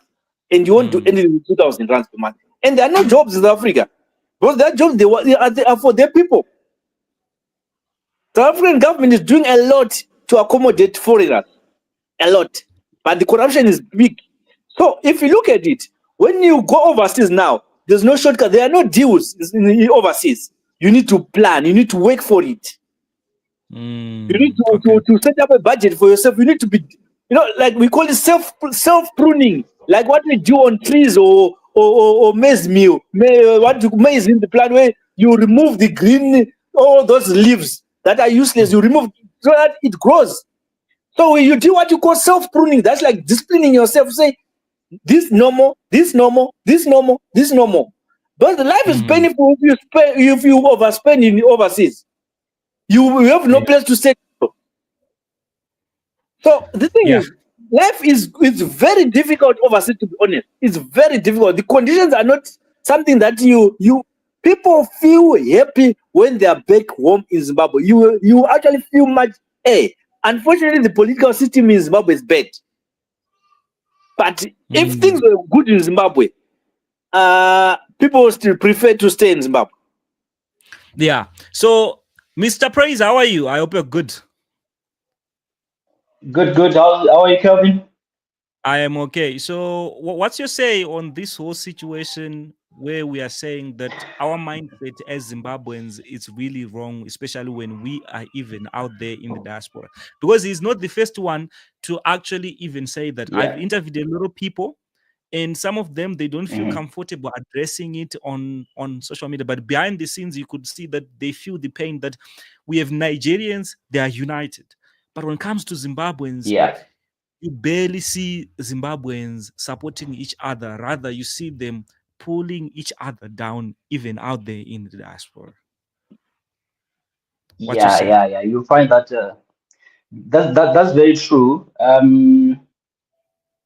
and you won't do anything with 2,000 rands per month. And there are no jobs in South Africa, because that jobs they are for their people. The South African government is doing a lot to accommodate foreigners, a lot, but the corruption is big. So if you look at it, when you go overseas now, there's no shortcut. There are no deals overseas. You need to plan. You need to work for it. You need to set up a budget for yourself. You need to be, like we call it self pruning, like what we do on trees or maize meal. Maize in the plant where you remove the green, all those leaves that are useless. You remove so that it grows. So you do what you call self pruning. That's like disciplining yourself. Say this normal, this normal, this normal, this normal. But the life is painful if you overspend in overseas. You have no place to stay. So the thing is, life is very difficult overseas, to be honest. It's very difficult. The conditions are not something that people feel happy when they are back home in Zimbabwe. You actually feel much. Unfortunately, the political system in Zimbabwe is bad. But if things were good in Zimbabwe, people still prefer to stay in Zimbabwe. Yeah. So, Mr. Praise, how are you? I hope you're good. Good. How are you, Kelvin? I am okay. So, what's your say on this whole situation where we are saying that our mindset as Zimbabweans is really wrong, especially when we are even out there in the diaspora? Because he's not the first one to actually even say that. Yeah. I've interviewed a lot of people, and some of them, they don't feel comfortable addressing it on social media, but behind the scenes you could see that they feel the pain that we have Nigerians, they are united, but when it comes to Zimbabweans, you barely see Zimbabweans supporting each other. Rather, you see them pulling each other down, even out there in the diaspora. Yeah. You find that that's very true.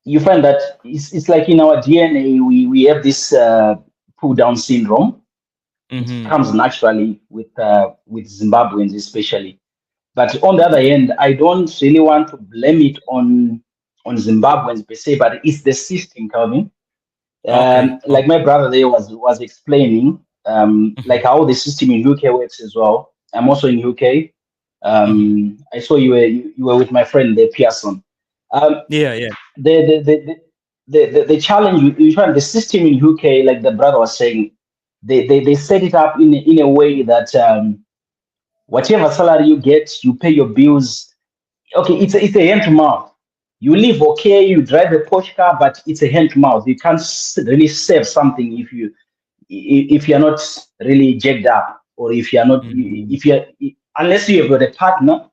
You find that it's like in our DNA, we have this pull down syndrome. It comes naturally with Zimbabweans especially. But on the other hand, I don't really want to blame it on Zimbabweans per se, but it's the system, Calvin. Like my brother there was explaining, like how the system in UK works as well. I'm also in UK. I saw you were with my friend there, Pearson. The challenge you find the system in UK, like the brother was saying, they set it up in a way that whatever salary you get, you pay your bills. Okay, it's a hand to mouth. You live okay, you drive a Porsche car, but it's a hand to mouth. You can't really save something if you're not really jacked up, or if you're not if you're unless you have got a partner,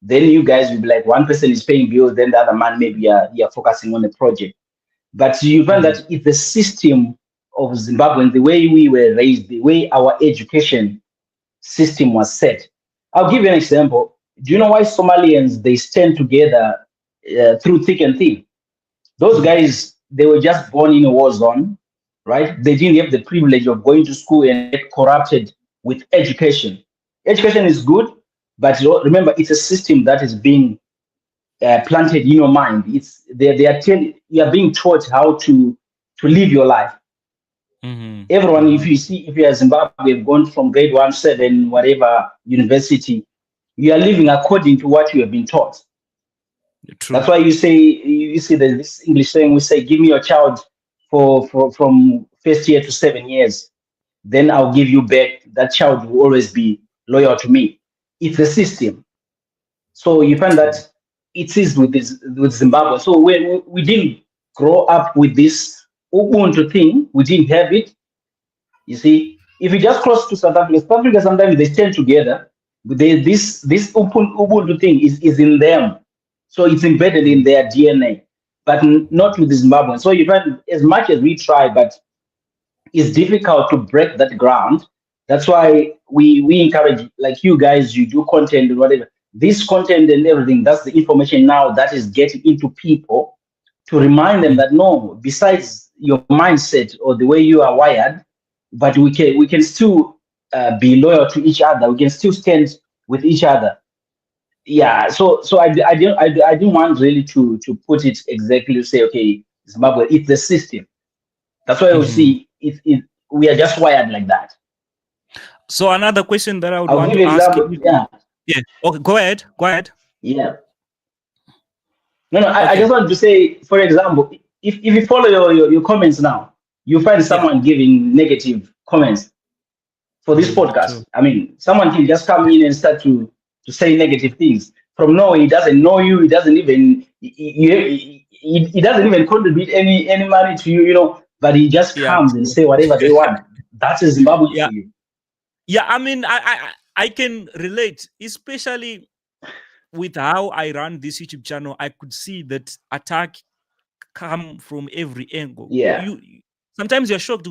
then you guys will be like one person is paying bills, then the other man maybe you're focusing on the project. But you find that if the system of Zimbabwe, the way we were raised, the way our education system was set. I'll give you an example. Do you know why Somalians they stand together through thick and thin? Those guys, they were just born in a war zone, right? They didn't have the privilege of going to school and get corrupted with education. Education is good, but remember, it's a system that is being planted in your mind. It's they are telling you are being taught how to live your life. Everyone, if you are Zimbabwe, have gone from grade 1, 7, whatever university, you are living according to what you have been taught. True. That's why you see this English saying, we say, give me your child from first year to 7 years, then I'll give you back. That child will always be loyal to me. It's a system. So you find that it is with Zimbabwe. So we didn't grow up with this Ubuntu thing. We didn't have it. You see, if you just cross to South Africa, sometimes they stand together. But this Ubuntu thing is in them. So it's embedded in their DNA, but not with the Zimbabweans. So you find as much as we try, but it's difficult to break that ground. That's why we encourage, like you guys, you do content and whatever. This content and everything, that's the information now that is getting into people to remind them that no, besides your mindset or the way you are wired, but we can still be loyal to each other. We can still stand with each other. Yeah, so I didn't want really to put it exactly to say, okay, Zimbabwe, it's the system. That's why we see it we are just wired like that. So another question that I would I'll want give to you ask example. you. Yeah. Yeah. Okay, go ahead. Yeah. No, I Okay. just want to say, for example, if you follow your comments now, you find someone giving negative comments for this podcast. True. I mean, someone can just come in and start to say negative things. From nowhere, he doesn't know you. He doesn't even he doesn't even contribute any money to you, but he just comes and say whatever they want. That's a Zimbabwe for you. Yeah, I mean, I can relate, especially with how I run this YouTube channel. I could see that attack come from every angle. Yeah. Sometimes you're shocked.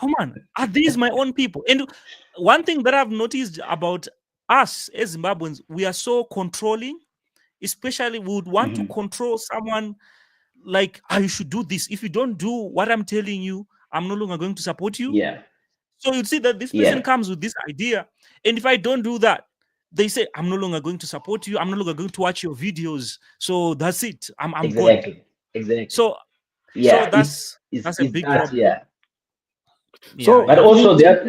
Oh man, are these my own people? And one thing that I've noticed about us as Zimbabweans, we are so controlling. Especially, we would want to control someone like, you should do this. If you don't do what I'm telling you, I'm no longer going to support you. Yeah. So you'd see that this person comes with this idea, and if I don't do that, they say, I'm no longer going to support you. I'm no longer going to watch your videos. So that's it. I'm Exactly. gone. Exactly. So yeah, that's a big problem. Yeah. So, but also just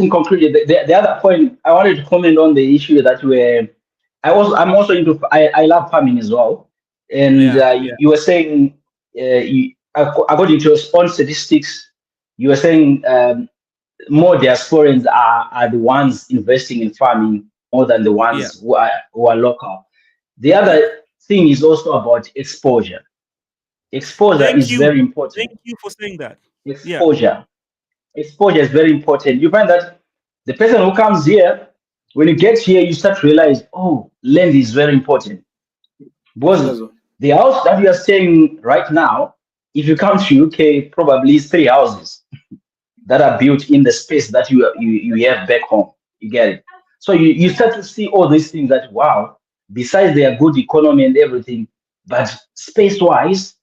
in conclusion, the other point I wanted to comment on the issue that I'm also into. I love farming as well, and you were saying according to your own statistics, you were saying more diasporans are the ones investing in farming more than the ones who are local. The other thing is also about exposure. Exposure is very important. Thank you for saying that. Exposure is very important. You find that the person who comes here, when you get here, you start to realize, oh, land is very important. Because the house that you are staying right now, if you come to UK, probably is 3 houses that are built in the space that you have back home. You get it? So you start to see all these things that, wow, besides their good economy and everything, but space-wise,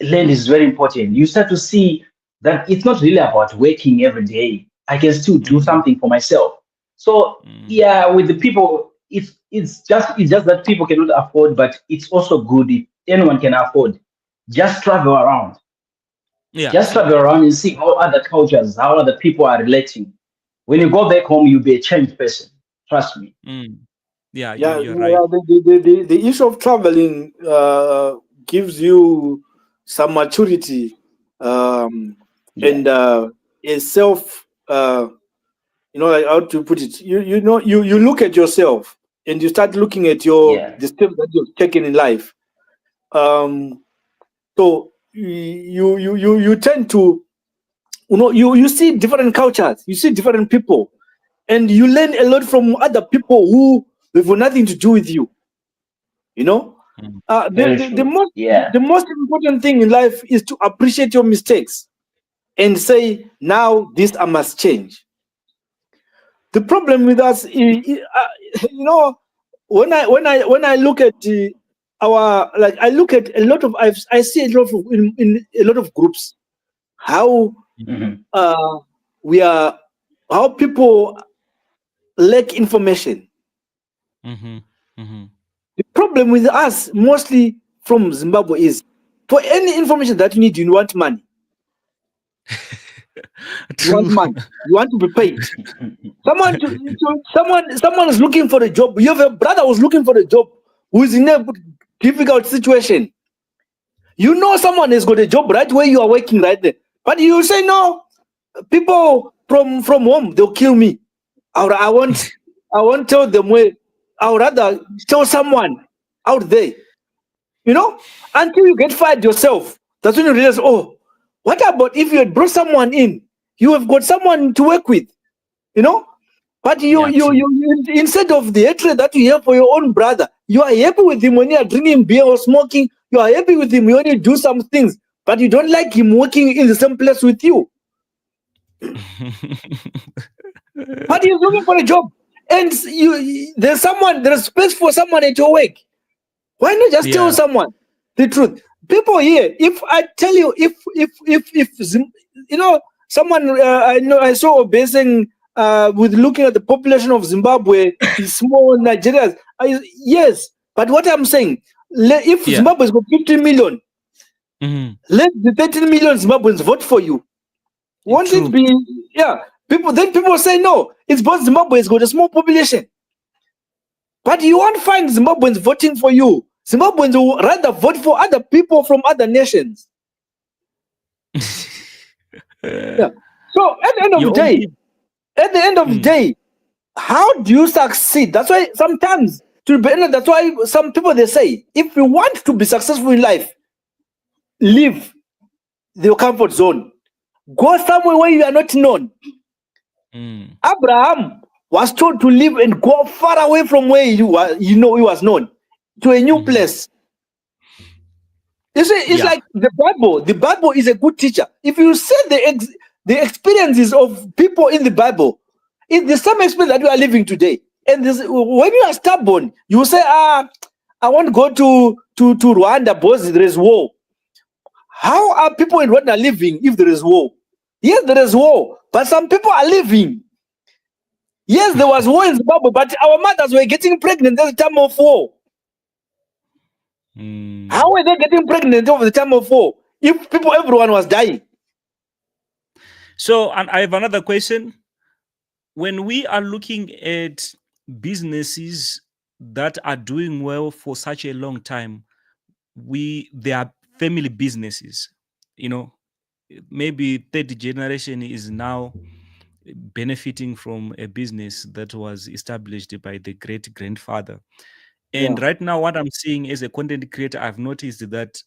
land is very important. You start to see that it's not really about working every day. I can still do something for myself. So with the people, it's just that people cannot afford, but it's also good if anyone can afford. Just travel around. Just travel around and see how other cultures, how other people are relating. When you go back home, you'll be a changed person. Trust me. You're right. The issue of traveling gives you some maturity Yeah. and a self. Like how to put it. You look at yourself and you start looking at Yeah. the steps that you've taken in life. So you tend to, you see different cultures, you see different people, and you learn a lot from other people who have nothing to do with you. Very The true. most Yeah. the most important thing in life is to appreciate your mistakes and say, now this I must change. The problem with us, when I look at I look at a lot of, I see a lot of in a lot of groups how Mhm. we are, how people lack information. The problem with us mostly from Zimbabwe is, for any information that you need, you want money. You want True. money. You want to be paid. Someone is looking for a job. You have a brother who's looking for a job who is in a difficult situation. Someone has got a job right where you are working right there, but you say no. People from home, they'll kill me. Or I won't tell them where. I would rather tell someone out there. Until you get fired yourself, that's when you realize, oh, what about if you had brought someone in? You have got someone to work with. But you instead of the hatred that you have for your own brother, you are happy with him when you are drinking beer or smoking. You are happy with him when you do some things, but you don't like him working in the same place with you. But he's looking for a job, and there's space for someone at your work. Why not just tell someone the truth? People here, if I tell you, someone, I saw a basing with looking at the population of Zimbabwe is small, Nigeria. Yes, but what I'm saying, if Zimbabwe's got 15 million, let the 13 million Zimbabweans vote for you. Won't it be? Yeah, people say no. It's because Zimbabwe's got a small population, but you won't find Zimbabweans voting for you. Zimbabweans will rather vote for other people from other nations. Yeah. So at the end of the day, how do you succeed? That's why sometimes, that's why some people, they say, if you want to be successful in life, leave your comfort zone. Go somewhere where you are not known. Abraham was told to leave and go far away from where he was known, to a new place. You see, it's like the Bible. The Bible is a good teacher. If you see the experiences of people in the Bible, it's the same experience that we are living today. And when you are stubborn, you say, I won't go to Rwanda because there is war. How are people in Rwanda living if there is war? Yes, there is war, but some people are living. Yes, there was war in Zimbabwe, but our mothers were getting pregnant at the time of war. How were they getting pregnant over the time of war if everyone was dying? So, and I have another question. When we are looking at businesses that are doing well for such a long time, they are family businesses. Maybe third generation is now benefiting from a business that was established by the great grandfather. And right now, what I'm seeing as a content creator, I've noticed that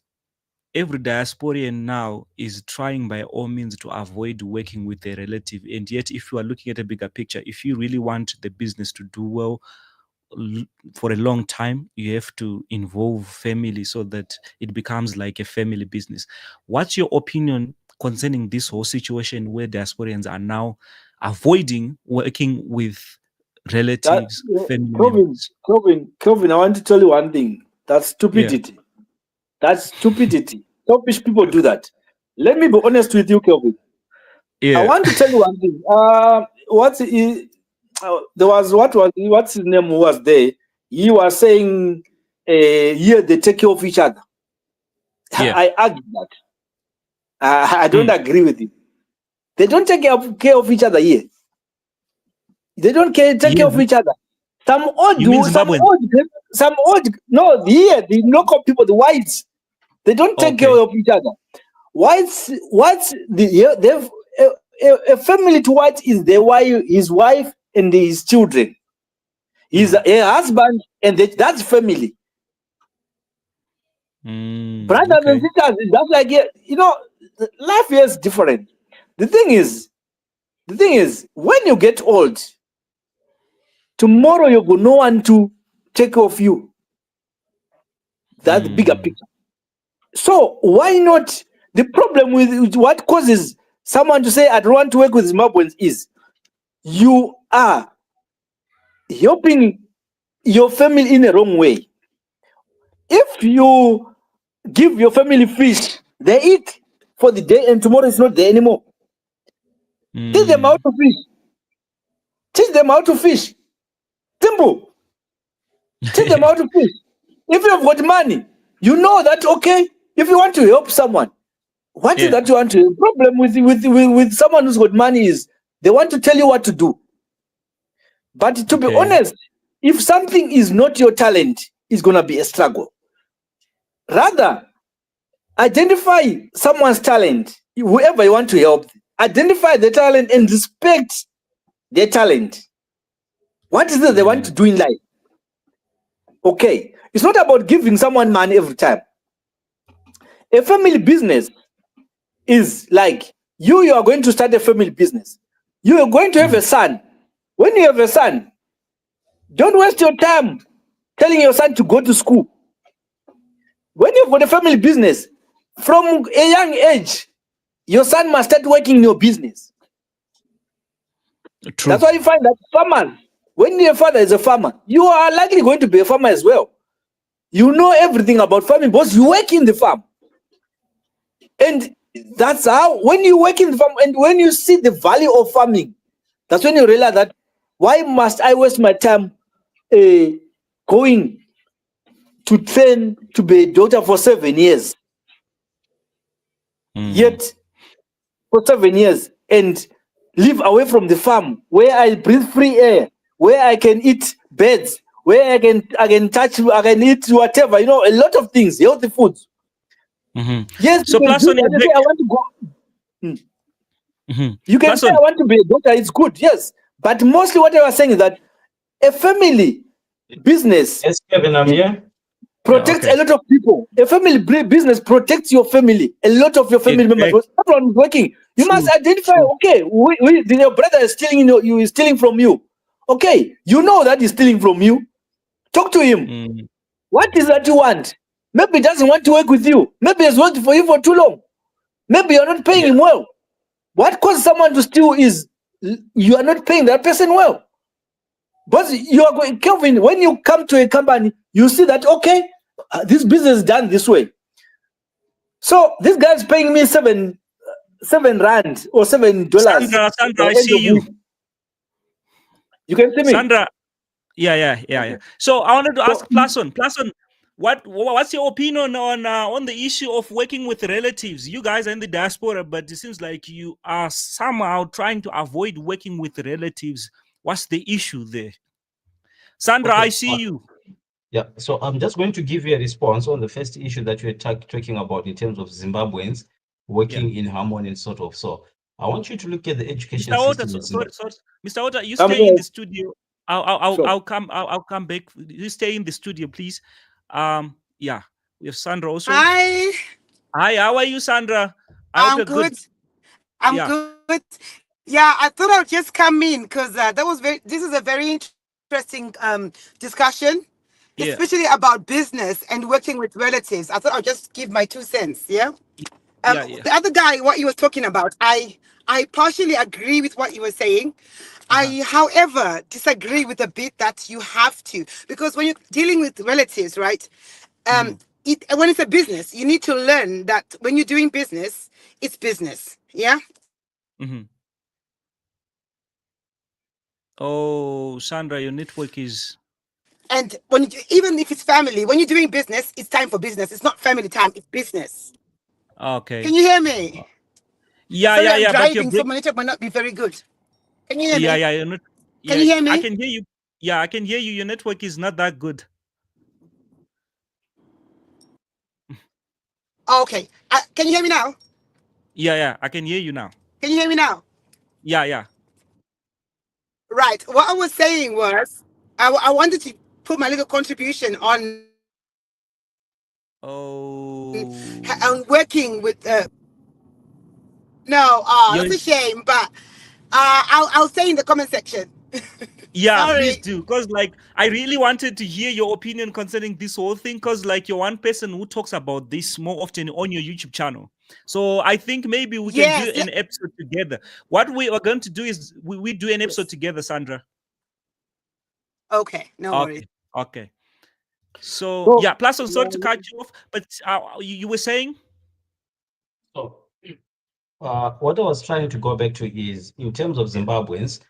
every diasporian now is trying by all means to avoid working with a relative. And yet, if you are looking at a bigger picture, if you really want the business to do well for a long time, you have to involve family so that it becomes like a family business. What's your opinion concerning this whole situation where diasporians are now avoiding working with relatives, family members? Kelvin, I want to tell you one thing. That's stupidity. That's stupidity. Selfish people do that. Let me be honest with you, Kelvin. I want to tell you one thing. What's his name was there? He was saying, here they take care of each other. I argue that. I don't agree with you. They don't take care of each other here. They don't take care of each other. The local people, the whites, they don't take care of each other. What's the a family to white is the wife, his wife and his children. He's a husband, and that's family. Brothers and sisters, that's like, you know, life here is different. The thing is, when you get old, tomorrow you got no one to take care of you. That's the bigger picture. So why not? The problem with what causes someone to say, I don't want to work with Zimbabweans is you are helping your family in a wrong way. If you give your family fish, they eat for the day and tomorrow it's not there anymore. Teach them how to fish. Teach them how to fish. Simple. Teach them how to fish. If you've got money, you know that, okay, if you want to help someone, what is that you want to help? Problem with someone who's got money is they want to tell you what to do. But to be honest, if something is not your talent, it's going to be a struggle. Rather, identify someone's talent, whoever you want to help, identify the talent and respect their talent. What is it they want to do in life? Okay, it's not about giving someone money every time. A family business is like you are going to start a family business. You are going to have a son. When you have a son, don't waste your time telling your son to go to school. When you've got a family business, from a young age, your son must start working in your business. True. That's why you find that farmers, when your father is a farmer, you are likely going to be a farmer as well. You know everything about farming because you work in the farm. And that's how, when you work in the farm and when you see the value of farming, that's when you realize that, why must I waste my time going to train to be a doctor for 7 years? Yet, for 7 years, and live away from the farm, where I breathe free air, where I can eat birds, where I can touch, I can eat whatever, you know, a lot of things, healthy foods. Yes, So you can plus on say, I want to go. You can say, I want to be a doctor, it's good, yes. But mostly what I was saying is that a family business Kevin, I'm here. protects a lot of people. A family business protects your family, a lot of your family members. When someone is working, you must identify, okay, your brother is stealing, you is stealing from you. Okay, you know that he's stealing from you. Talk to him. What is that you want? Maybe he doesn't want to work with you. Maybe he's worked for you for too long. Maybe you're not paying him well. What causes someone to steal is you are not paying that person well. But you are going, Kelvin, when you come to a company, you see that, okay, this business is done this way. So this guy is paying me seven rand or $7. Sandra, I see you. You can see me. Sandra, yeah. So I wanted to ask Plason, what's your opinion on the issue of working with relatives? You guys are in the diaspora, but it seems like you are somehow trying to avoid working with relatives. What's the issue there? Sandra, I see you. Yeah, so I'm just going to give you a response on the first issue that you're talking about in terms of Zimbabweans working in harmony and sort of. So I want you to look at the education system. Mr. Otter, you stay in the studio. I'll come back. You stay in the studio, please. Yeah, we have Sandra also. Hi, how are you, Sandra? I'm good. I'm good. Yeah, I thought I'd just come in because this is a very interesting discussion, especially about business and working with relatives. I thought I'd just give my 2 cents. The other guy, what he was talking about, I partially agree with what he was saying. I, however, disagree with the bit that you have to, because when you're dealing with relatives, right? When it's a business, you need to learn that when you're doing business, it's business. Yeah. Oh, Sandra, your network is. And even if it's family, when you're doing business, it's time for business. It's not family time; it's business. Okay. Can you hear me? Yeah. I'm driving, so my network might not be very good. Can you hear me? Yeah. Can you hear me? I can hear you. Yeah, I can hear you. Your network is not that good. Okay. Can you hear me now? Yeah, I can hear you now. Can you hear me now? Yeah. Right. What I was saying was, I wanted to put my little contribution Oh. on working with. No, You're, that's a shame. But I'll say in the comment section. yeah, please Sorry. do. Because, like, I really wanted to hear your opinion concerning this whole thing. Because, like, you're one person who talks about this more often on your YouTube channel. So I think maybe we can do Yes. an episode together. What we are going to do is we do an episode together, Sandra. Okay. No worries. Okay. So yeah, plus I'm sorry to cut you off, but you were saying? So, what I was trying to go back to is, in terms of Zimbabweans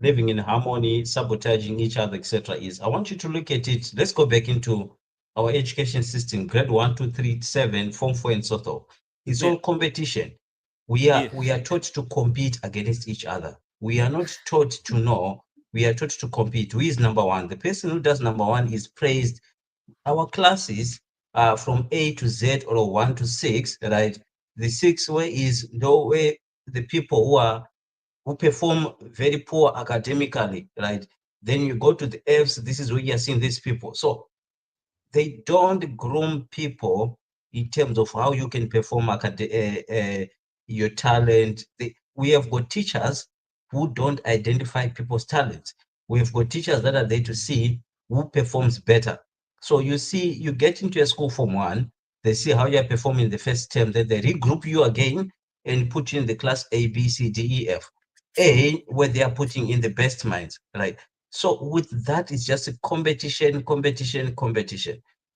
living in harmony, sabotaging each other, etc., is I want you to look at it. Let's go back into our education system, grade 1, 2, 3, 7, form 4, and so on. It's all competition. We are taught to compete against each other. We are not taught to know. We are taught to compete. Who is number one? The person who does number one is praised. Our classes are from A to Z or 1 to 6, right? The 6 way is no way the people who perform very poor academically, right? Then you go to the Fs, this is where you're seeing these people. So they don't groom people in terms of how you can perform your talent. We have got teachers who don't identify people's talents. We've got teachers that are there to see who performs better. So you see, you get into a school from 1, they see how you're performing the first term, then they regroup you again and put you in the class A, B, C, D, E, F. A, where they are putting in the best minds, right? So with that, it's just a competition.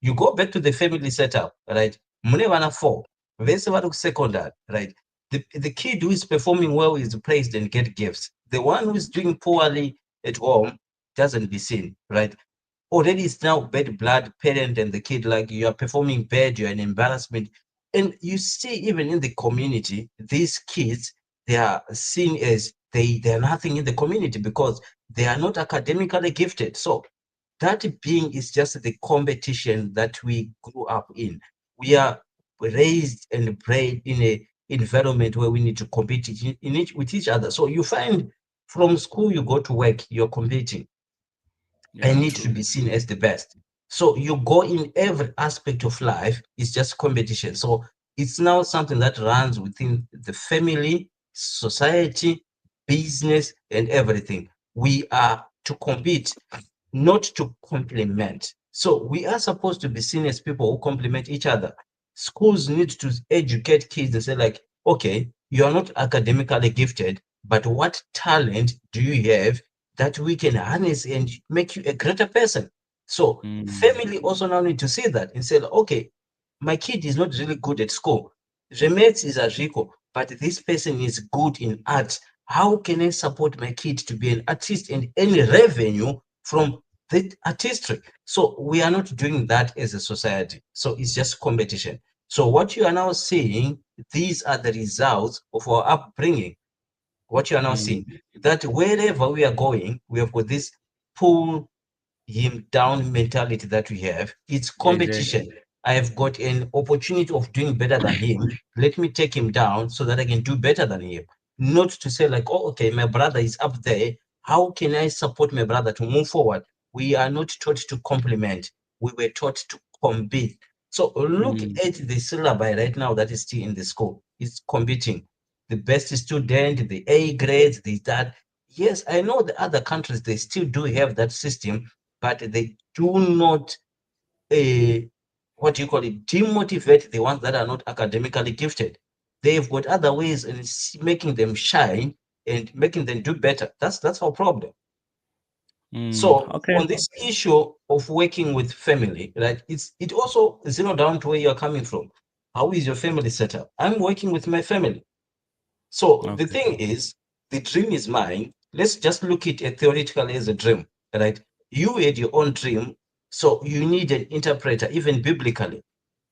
You go back to the family setup, right? Mune vana 4, vese vari secondary, right? The kid who is performing well is praised and get gifts. The one who is doing poorly at home doesn't be seen, right? Already it's now bad blood, parent and the kid, like, you are performing bad, you're an embarrassment. And you see, even in the community, these kids, they are seen as they are nothing in the community because they are not academically gifted. So that being is just the competition that we grew up in. We are raised and bred in a environment where we need to compete with each other. So you find from school, you go to work, you're competing. I need to be seen as the best. So you go in every aspect of life, it's just competition. So it's now something that runs within the family, society, business, and everything. We are to compete, not to complement. So we are supposed to be seen as people who complement each other. Schools need to educate kids and say, like, okay, you are not academically gifted, but what talent do you have that we can harness and make you a greater person? So family also now need to see that and say, okay, my kid is not really good at school. Remets is a Rico, but this person is good in art. How can I support my kid to be an artist and earn revenue from the artistry? So we are not doing that as a society. So it's just competition. So what you are now seeing, these are the results of our upbringing. What you are now seeing, that wherever we are going, we have got this pull him down mentality that we have. It's competition. I have got an opportunity of doing better than him. Let me take him down so that I can do better than him. Not to say, like, oh, okay, my brother is up there. How can I support my brother to move forward? We are not taught to compliment. We were taught to compete. So look at the syllabi right now that is still in the school. It's competing. The best student, the A grades, the that. Yes, I know the other countries, they still do have that system, but they do not, what do you call it, demotivate the ones that are not academically gifted. They've got other ways in making them shine and making them do better. That's our problem. So on this issue of working with family, right, it also zero down to where you're coming from. How is your family set up? I'm working with my family. So the thing is, the dream is mine. Let's just look at it theoretically as a dream, right? You had your own dream, so you need an interpreter, even biblically.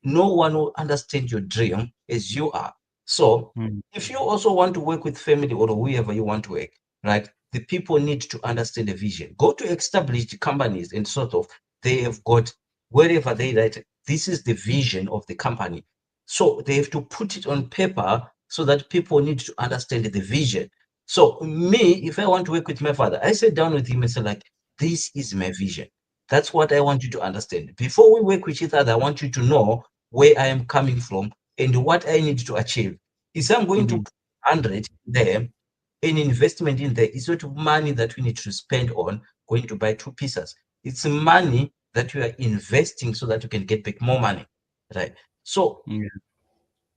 No one will understand your dream as you are. So if you also want to work with family or whoever you want to work, right, the people need to understand the vision. Go to established companies and sort of, they have got wherever they write, this is the vision of the company. So they have to put it on paper so that people need to understand the vision. So me, if I want to work with my father, I sit down with him and say like, this is my vision. That's what I want you to understand. Before we work with each other, I want you to know where I am coming from and what I need to achieve. If I'm going to put 100 there, an investment in there is not money that we need to spend on going to buy 2 pieces. It's money that you are investing so that you can get back more money, right? So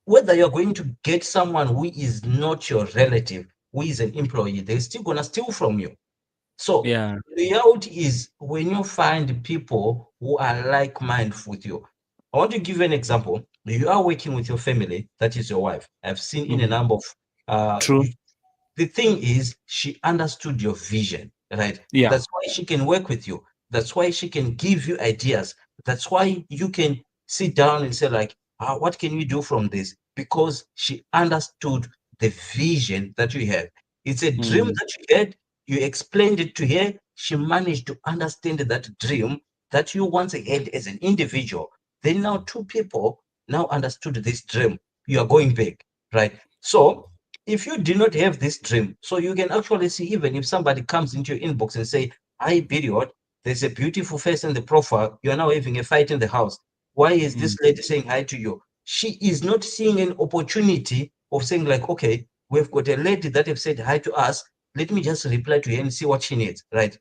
whether you're going to get someone who is not your relative, who is an employee, they're still gonna steal from you. So the reality is when you find people who are like-minded with you, I want to give you an example. You are working with your family, that is your wife. I've seen in a number of True. the thing is she understood your vision, right? Yeah. That's why she can work with you. That's why she can give you ideas. That's why you can sit down and say like, what can we do from this? Because she understood the vision that you have. It's a dream that you had. You explained it to her. She managed to understand that dream that you once had as an individual. Then now 2 people now understood this dream. You are going back, right? So if you do not have this dream, so you can actually see even if somebody comes into your inbox and say, hi, period, there's a beautiful face in the profile, you are now having a fight in the house. Why is this lady saying hi to you? She is not seeing an opportunity of saying like, okay, we've got a lady that have said hi to us. Let me just reply to her and see what she needs, right?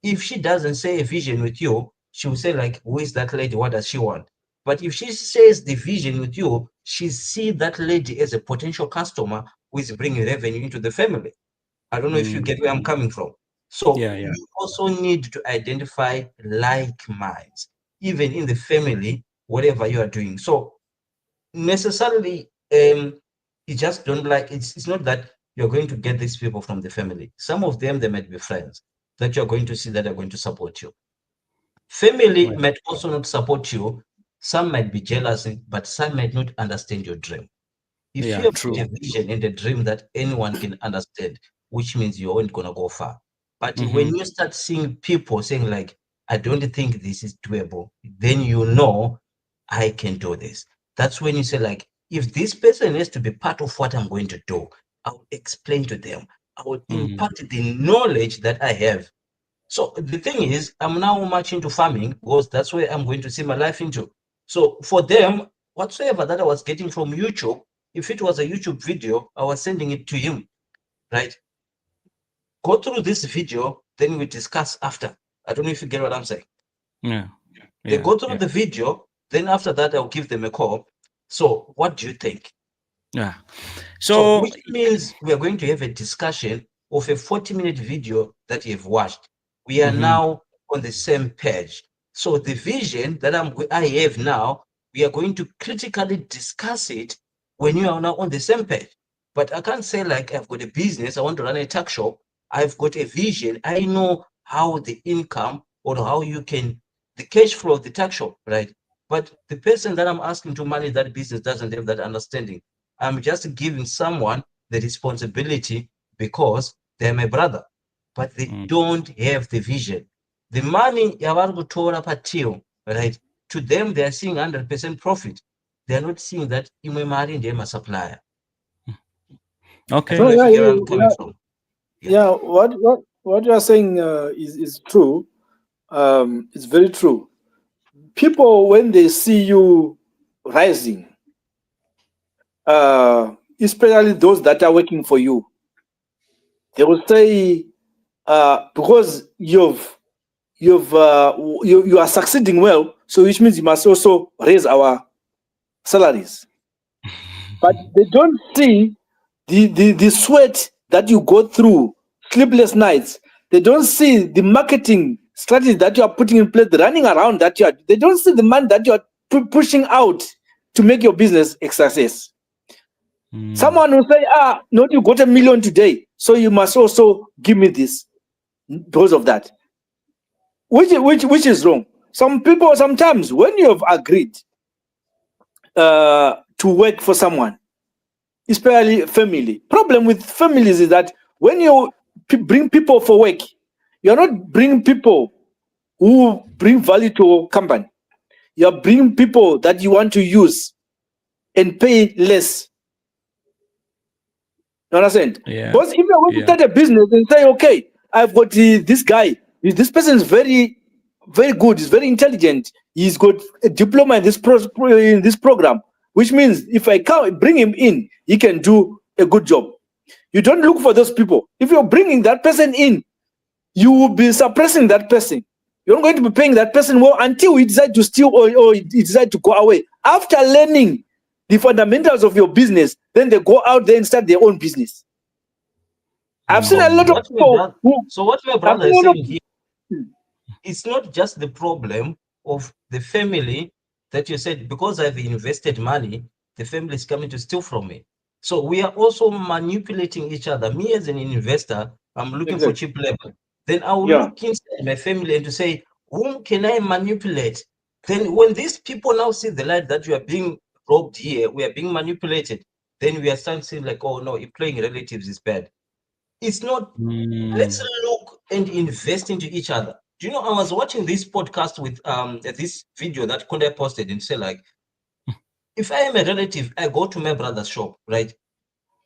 If she doesn't say a vision with you, she will say like, who is that lady? What does she want? But if she says the vision with you, she see that lady as a potential customer who is bringing revenue into the family. I don't know if you get where I'm coming from. So you also need to identify like minds, even in the family, whatever you are doing. So necessarily, you just don't like it's not that you're going to get these people from the family. Some of them, they might be friends that you're going to see that are going to support you. Family might also not support you. Some might be jealous, but some might not understand your dream. If you have a vision and a dream that anyone can understand, which means you aren't gonna go far. But when you start seeing people saying like, I don't think this is doable, then you know I can do this. That's when you say like, if this person has to be part of what I'm going to do, I'll explain to them. I will impart the knowledge that I have. So the thing is, I'm now much into farming because that's where I'm going to see my life into. So for them, whatsoever that I was getting from YouTube, if it was a YouTube video, I was sending it to him, right? Go through this video, then we discuss after. I don't know if you get what I'm saying. They go through the video, then after that, I'll give them a call. So what do you think? So which means we are going to have a discussion of a 40-minute video that you've watched. We are now on the same page. So the vision that I have now, we are going to critically discuss it when you are now on the same page. But I can't say like I've got a business, I want to run a tuck shop. I've got a vision. I know how the income or how you can, the cash flow of the tuck shop, right? But the person that I'm asking to manage that business doesn't have that understanding. I'm just giving someone the responsibility because they're my brother, but they don't have the vision. The money yavarikutora patio, right? To them, they are seeing 100% profit. They are not seeing that imwe mari ndiye ma supplier. Okay. I don't know if you get where I'm coming from. Yeah, what you are saying is true. It's very true. People, when they see you rising, especially those that are working for you, they will say, because you are succeeding well, so which means you must also raise our salaries. But they don't see the sweat that you go through, sleepless nights. They don't see the marketing strategy that you are putting in place, the running around that you are. They don't see the money that you are pushing out to make your business a success. Someone will say, no, you got $1 million today, so you must also give me this because of that. Which is wrong. Some people, sometimes when you have agreed to work for someone, especially family. Problem with families is that when you bring people for work, you're not bringing people who bring value to a company. You're bringing people that you want to use and pay less. You understand? Yeah. Because if you're going to start a business and say, okay, I've got this guy, this person is very, very good, he's very intelligent, he's got a diploma in this program, which means if I can't bring him in, he can do a good job. You don't look for those people. If you're bringing that person in, you will be suppressing that person. You're not going to be paying that person well until he decides to steal or he decides to go away. After learning the fundamentals of your business, then they go out there and start their own business. I've seen a lot of people So what my brother is saying here, it's not just the problem of the family that you said, because I've invested money, the family is coming to steal from me. So we are also manipulating each other. Me as an investor, I'm looking for cheap labor. Then I will look inside my family and to say, whom can I manipulate? Then when these people now see the light that you are being robbed here, we are being manipulated, then we are starting to say like, oh no, playing relatives is bad. It's not. Let's look and invest into each other. Do you know, I was watching this podcast with this video that Kunde posted and say like, if I am a relative, I go to my brother's shop, right?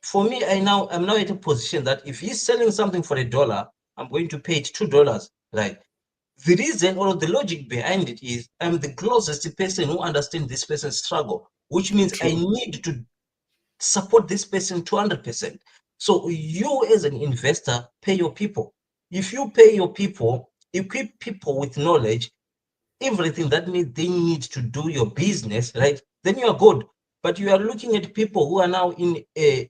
For me, I'm now at a position that if he's selling something for $1, I'm going to pay it $2, right? The reason or the logic behind it is I'm the closest person who understands this person's struggle, which means I need to support this person 200%. So you as an investor, pay your people. If you pay your people, equip people with knowledge, everything that they need to do your business, right? Then you are good. But you are looking at people who are now in they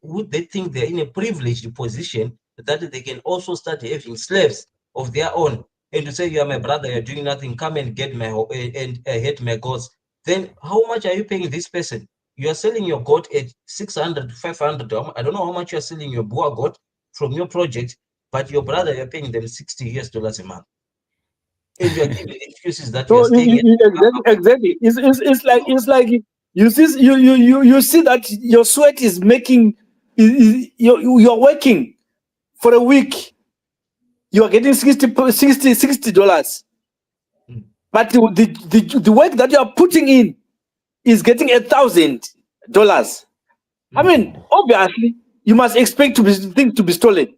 think they're in a privileged position that they can also start having slaves of their own. And to say, you are my brother, you're doing nothing, come and get my and hate my gods. Then how much are you paying this person? You are selling your goat at 600, 500. I don't know how much you are selling your boa goat from your project, but your brother, you're paying them $60 a month. And you're giving excuses that you're staying exactly. It's like you see that your sweat is making you're working for a week, you are getting $60. But the work that you are putting in is getting $1,000. I mean, obviously, you must expect things to be stolen.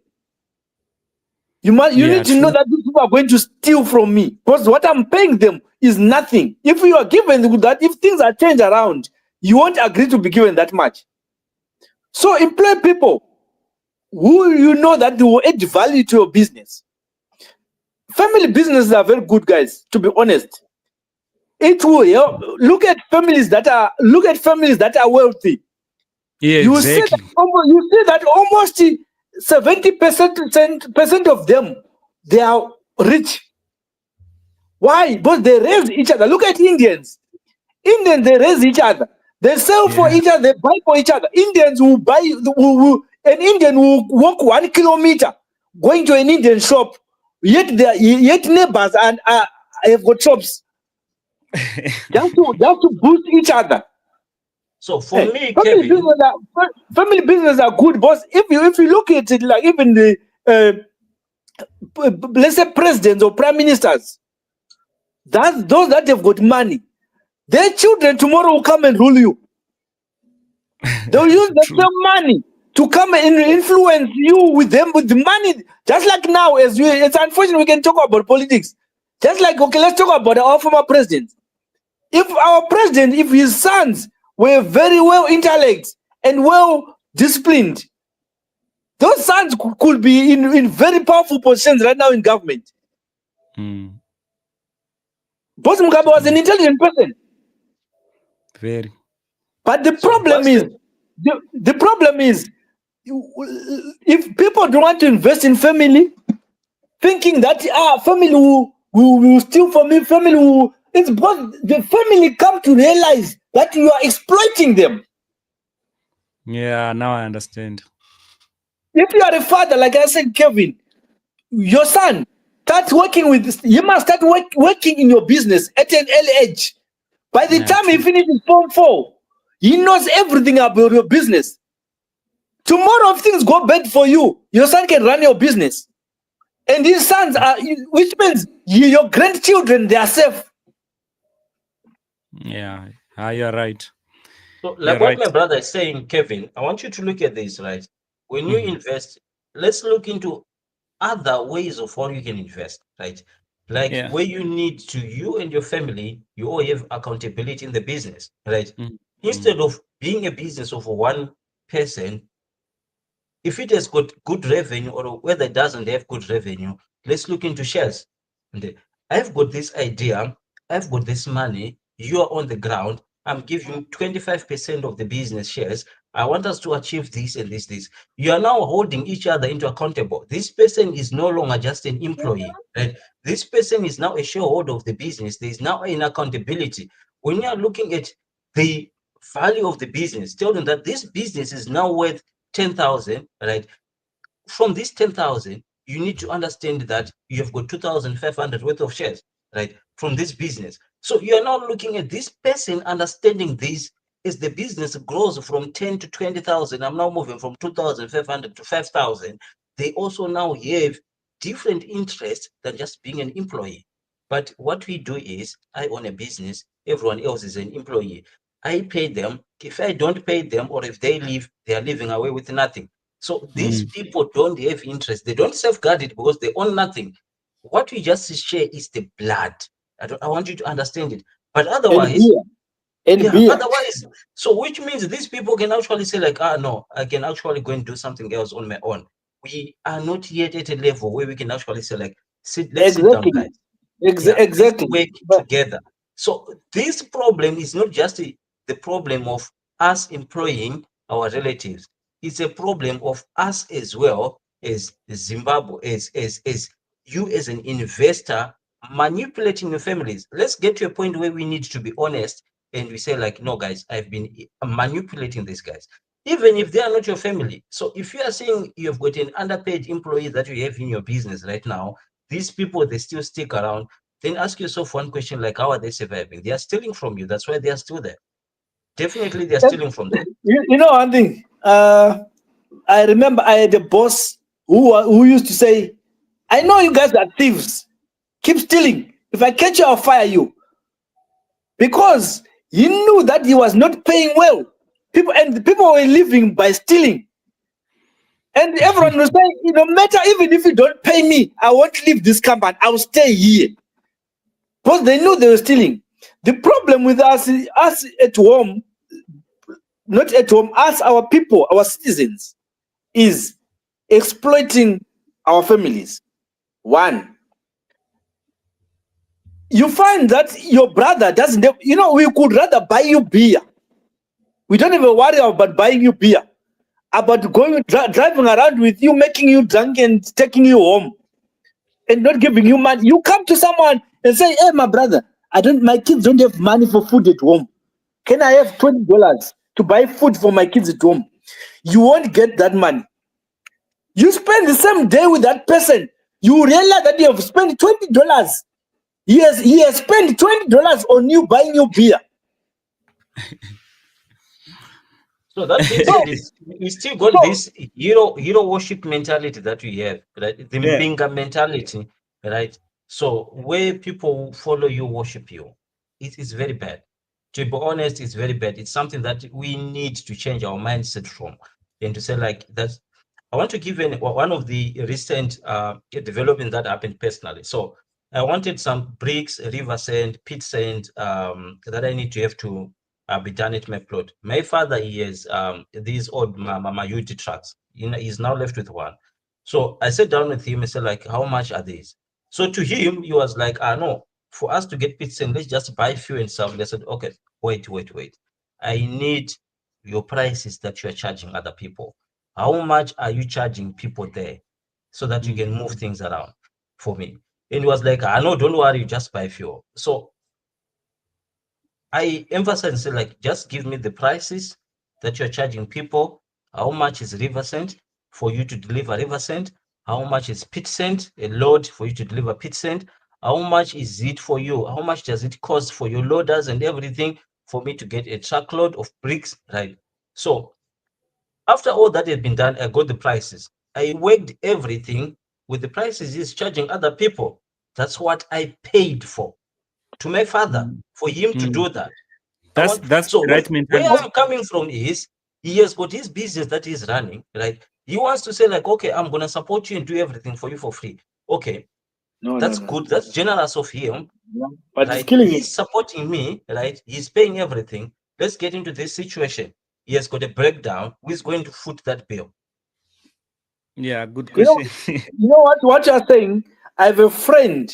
You need to know that these people are going to steal from me, because what I'm paying them is nothing. If you are given that, if things are changed around, you won't agree to be given that much. So employ people who you know that they will add value to your business. Family businesses are very good, guys, to be honest. It will help. Look at families that are wealthy. Yeah, you exactly. see that almost 70% of them, they are rich. Why? Because they raise each other. Look at Indians. Indians, they raise each other. They sell for each other. They buy for each other. Indians will buy. An Indian will walk 1 kilometer going to an Indian shop. Yet neighbors and have got shops. just to boost each other. So for me, Kevin, family business are good, boss. If you look at it, like even the let's say presidents or prime ministers, those that have got money, their children tomorrow will come and rule you. They'll use the same money to come and influence you with the money. Just like now, it's unfortunate we can talk about politics. Just like, okay, let's talk about our former president. If our president, if his sons were very well intellect and well disciplined, those sons could be in very powerful positions right now in government. Boss Mugabe was an intelligent person. Very. But the problem is, if people don't want to invest in family, thinking that family will steal from me, family will. It's because the family come to realize that you are exploiting them. Yeah, now I understand. If you are a father, like I said, Kevin, your son starts working with this. You must start working in your business at an early age. By the time he finishes Form 4, he knows everything about your business. Tomorrow, if things go bad for you, your son can run your business. And his sons are, which means your grandchildren, they are safe. Yeah, you're right. So, You're like what right. my brother is saying, Kevin, I want you to look at this, right? When you invest, let's look into other ways of how you can invest, right? Like Yeah. where you need to, you and your family, you all have accountability in the business, right? Instead of being a business of one person, if it has got good revenue or whether it doesn't have good revenue, let's look into shares. And I've got this idea, I've got this money, you are on the ground, I'm giving you 25% of the business shares. I want us to achieve this and this. You are now holding each other into accountable. This person is no longer just an employee, right? This person is now a shareholder of the business. There is now an accountability. When you are looking at the value of the business, tell them that this business is now worth 10,000, right? From this 10,000, you need to understand that you have got 2,500 worth of shares, right? From this business. So you are now looking at this person understanding this as the business grows from 10 to 20,000. I'm now moving from 2,500 to 5,000. They also now have different interests than just being an employee. But what we do is, I own a business, everyone else is an employee. I pay them. If I don't pay them, or if they leave, they are leaving away with nothing. So these people don't have interest. They don't safeguard it because they own nothing. What we just share is the blood. I want you to understand it. But And otherwise, beer. And yeah, beer. otherwise, so which means these people can actually say like, no, I can actually go and do something else on my own. We are not yet at a level where we can actually say like, let's sit down, Exactly. guys. Yeah, let's Exactly. work But together. So this problem is not just the problem of us employing our relatives. It's a problem of us as well as Zimbabwe, as you as an investor manipulating your families. Let's get to a point where we need to be honest and we say like, no, guys, I've been manipulating these guys. Even if they are not your family. So if you are saying you've got an underpaid employee that you have in your business right now, these people, they still stick around, then ask yourself one question like, how are they surviving? They are stealing from you. That's why they are still there. Definitely, they are stealing from them. you know one thing. I remember I had a boss who used to say, "I know you guys are thieves. Keep stealing. If I catch you, I'll fire you." Because he knew that he was not paying well. The people were living by stealing. And everyone was saying, no matter, even if you don't pay me, I won't leave this company. I'll stay here. Because they knew they were stealing. The problem with us at home, not at home, us, our people, our citizens, is exploiting our families. One, you find that your brother doesn't have, we could rather buy you beer. We don't even worry about buying you beer, about going driving around with you, making you drunk and taking you home and not giving you money. You come to someone and say, "Hey, my brother, my kids don't have money for food at home. Can I have $20 to buy food for my kids at home?" You won't get that money. You spend the same day with that person, you realize that you have spent $20. He has spent $20 on you buying you beer. So that being said, we still got this hero worship mentality that we have, right? The Mbinga mentality, right? So where people follow you, worship you, it is very bad. To be honest, it's very bad. It's something that we need to change our mindset from, and to say like that. I want to give one of the recent development that happened personally. So I wanted some bricks, river sand, pit sand that I need to have to be done at my plot. My father, he has these old Mayuti trucks. He's now left with one. So I sat down with him and said, like, how much are these? So to him, he was like, no, for us to get pit sand, let's just buy fuel and stuff. And I said, okay, wait. I need your prices that you're charging other people. How much are you charging people there so that you can move things around for me? And he was like, no, don't worry, just buy fuel. So I emphasize and say, like, just give me the prices that you're charging people. How much is river cent for you to deliver river cent? How much is pit cent, a load for you to deliver pit cent? How much is it for you? How much does it cost for your loaders and everything for me to get a truckload of bricks, right? So after all that had been done, I got the prices. I worked everything with the prices he's charging other people. That's what I paid for to my father, for him to do that. That's so the right where mentality. I'm coming from is he has got his business that he's running, right? He wants to say like, okay, I'm gonna support you and do everything for you for free. Okay, that's good. That's generous of him, but right? it's killing him. He's supporting me, right? He's paying everything. Let's get into this situation. He has got a breakdown. Who's going to foot that bill? Yeah, good You know, question. you know what you're saying? I have a friend.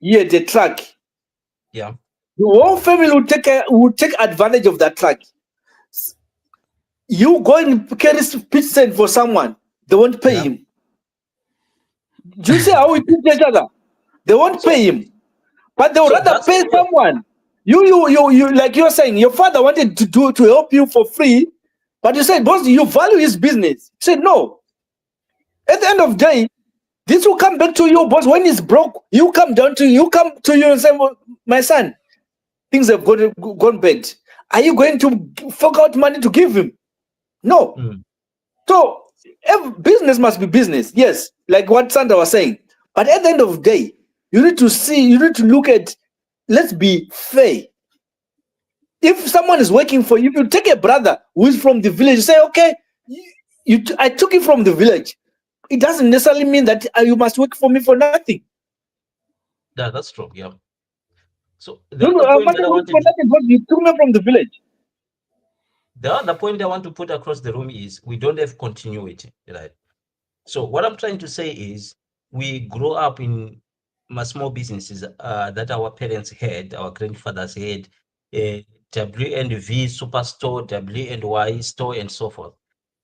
He had a truck. Yeah. The whole family would take advantage of that truck. You go and carry pitch sand for someone, they won't pay Yeah. him. Do you see how we treat each other? They won't pay him, but they would rather that's pay the way. someone. You like you're saying, your father wanted to help you for free, but you said, boss, you value his business. He said, no. At the end of the day, this will come back to you, boss. When he's broke, you come to you and say, well, my son, things have gone bad. Are you going to fork out money to give him? No. So business must be business, yes, like what Sandra was saying. But at the end of the day, you need to look at, let's be fair. If someone is working for you, if you take a brother who is from the village, you say, okay, I took you from the village. It doesn't necessarily mean that you must work for me for nothing. Yeah, that's true. Yeah. So You took me from the village. The other point I want to put across the room is we don't have continuity, right? So what I'm trying to say is we grow up in small businesses that our parents had, our grandfathers had, W&V superstore, W&Y store, and so forth.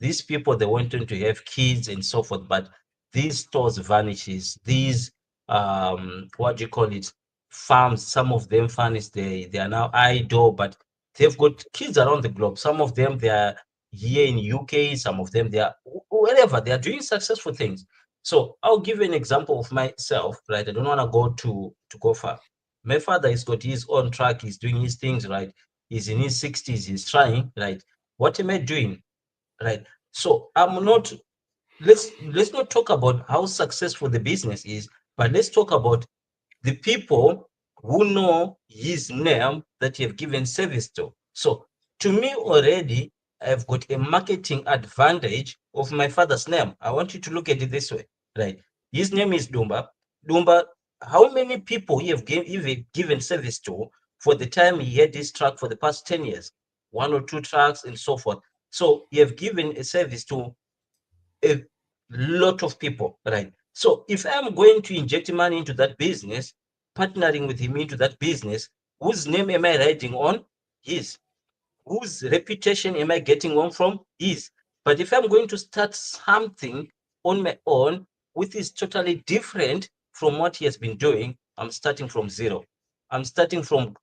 These people, they wanted to have kids and so forth, but these stores vanishes. These what do you call it? Farms, some of them vanish. They are now idle, but they've got kids around the globe. Some of them they are here in UK, some of them they are wherever, they are doing successful things. So I'll give you an example of myself, right? I don't want to go far. My father has got his own track, he's doing his things, right? He's in his 60s, he's trying, right? What am I doing? Right. So I'm not, let's not talk about how successful the business is, but let's talk about the people who know his name that you have given service to. So to me already, I've got a marketing advantage of my father's name. I want you to look at it this way, right? His name is Dumba. Dumba, how many people you have given service to for the time he had this truck for the past 10 years? 1 or 2 trucks and so forth. So you have given a service to a lot of people, right? So if I'm going to inject money into that business, partnering with him into that business, whose name am I riding on? His. Whose reputation am I getting on from? His. But if I'm going to start something on my own, which is totally different from what he has been doing, I'm starting from zero. I'm starting from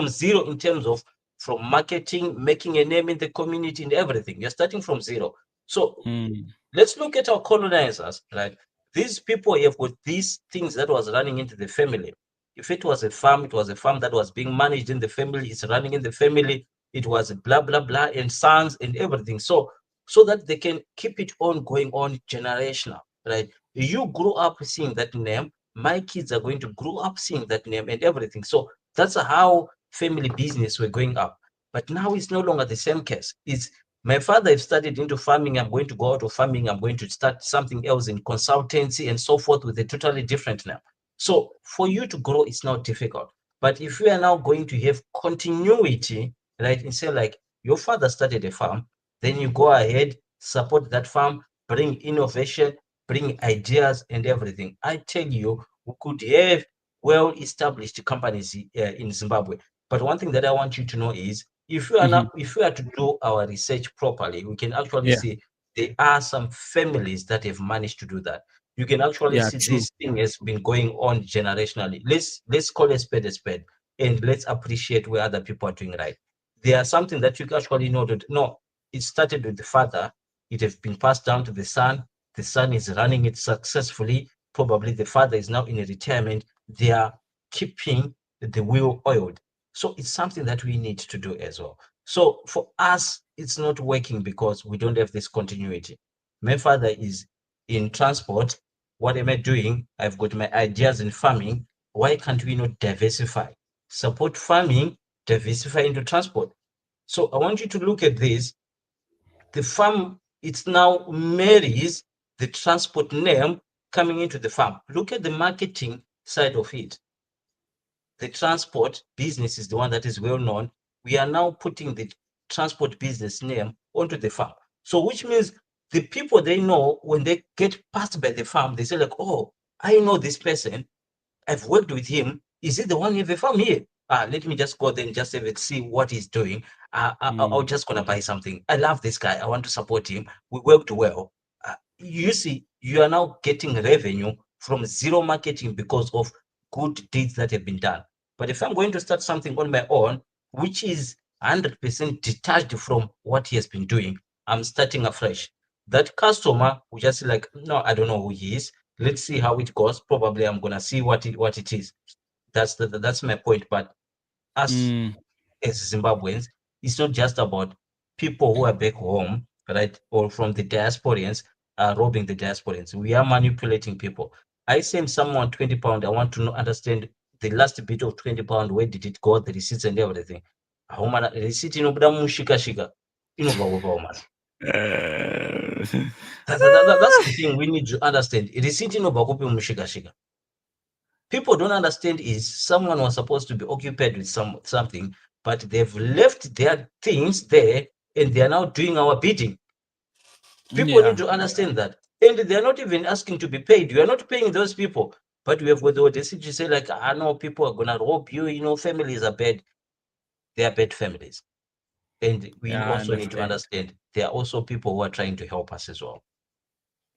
zero in terms of from marketing, making a name in the community and everything. You're starting from zero. So let's look at our colonizers, right? These people have got these things that was running into the family. If it was a farm, it was a farm that was being managed in the family, it's running in the family, it was blah, blah, blah, and sons and everything. So that they can keep it on going on generational, right? You grew up seeing that name, my kids are going to grow up seeing that name and everything. So that's how family business were going up. But now it's no longer the same case. It's my father has studied into farming. I'm going to go out of farming. I'm going to start something else in consultancy and so forth with a totally different name. So for you to grow, it's not difficult. But if you are now going to have continuity, right, and say like your father started a farm, then you go ahead, support that farm, bring innovation, bring ideas and everything. I tell you, we could have well-established companies in Zimbabwe. But one thing that I want you to know is if we are not, if we are to do our research properly, we can actually see there are some families that have managed to do that. You can actually see this thing has been going on generationally. Let's call a spade, and let's appreciate where other people are doing right. There are something that you actually know that no, it started with the father, it has been passed down to the son is running it successfully. Probably the father is now in a retirement. They are keeping the wheel oiled. So it's something that we need to do as well. So for us, it's not working because we don't have this continuity. My father is in transport. What am I doing? I've got my ideas in farming. Why can't we not diversify? support farming, diversify into transport. So I want you to look at this. The farm, it now marries the transport name coming into the farm. Look at the marketing side of it. The transport business is the one that is well known. We are now putting the transport business name onto the farm. So which means the people, they know when they get passed by the farm, they say like, oh, I know this person. I've worked with him. Is he the one who have a farm here? Let me just go there and just have it, see what he's doing. I'm just gonna buy something. I love this guy. I want to support him. We worked well. You see, you are now getting revenue from zero marketing because of good deeds that have been done. But if I'm going to start something on my own, which is 100% detached from what he has been doing, I'm starting afresh. That customer will just like, no, I don't know who he is. Let's see how it goes. Probably I'm gonna see what it is. That's my point. But us as Zimbabweans, it's not just about people who are back home, right, or from the diasporians robbing the diasporians. We are manipulating people. I send someone £20. I want to understand the last bit of £20. Where did it go? The receipts and everything. Receipt inobuda mushikashika inobva kupa umana. That's the thing we need to understand. Receipt inobva kupi mushikashika. People don't understand is someone was supposed to be occupied with something, but they've left their things there and they are now doing our bidding. People need to understand that. And they're not even asking to be paid. You are not paying those people. But we have got the audacity to say, like, I know people are going to rob you. You know, families are bad. They are bad families. And we also need to understand there are also people who are trying to help us as well.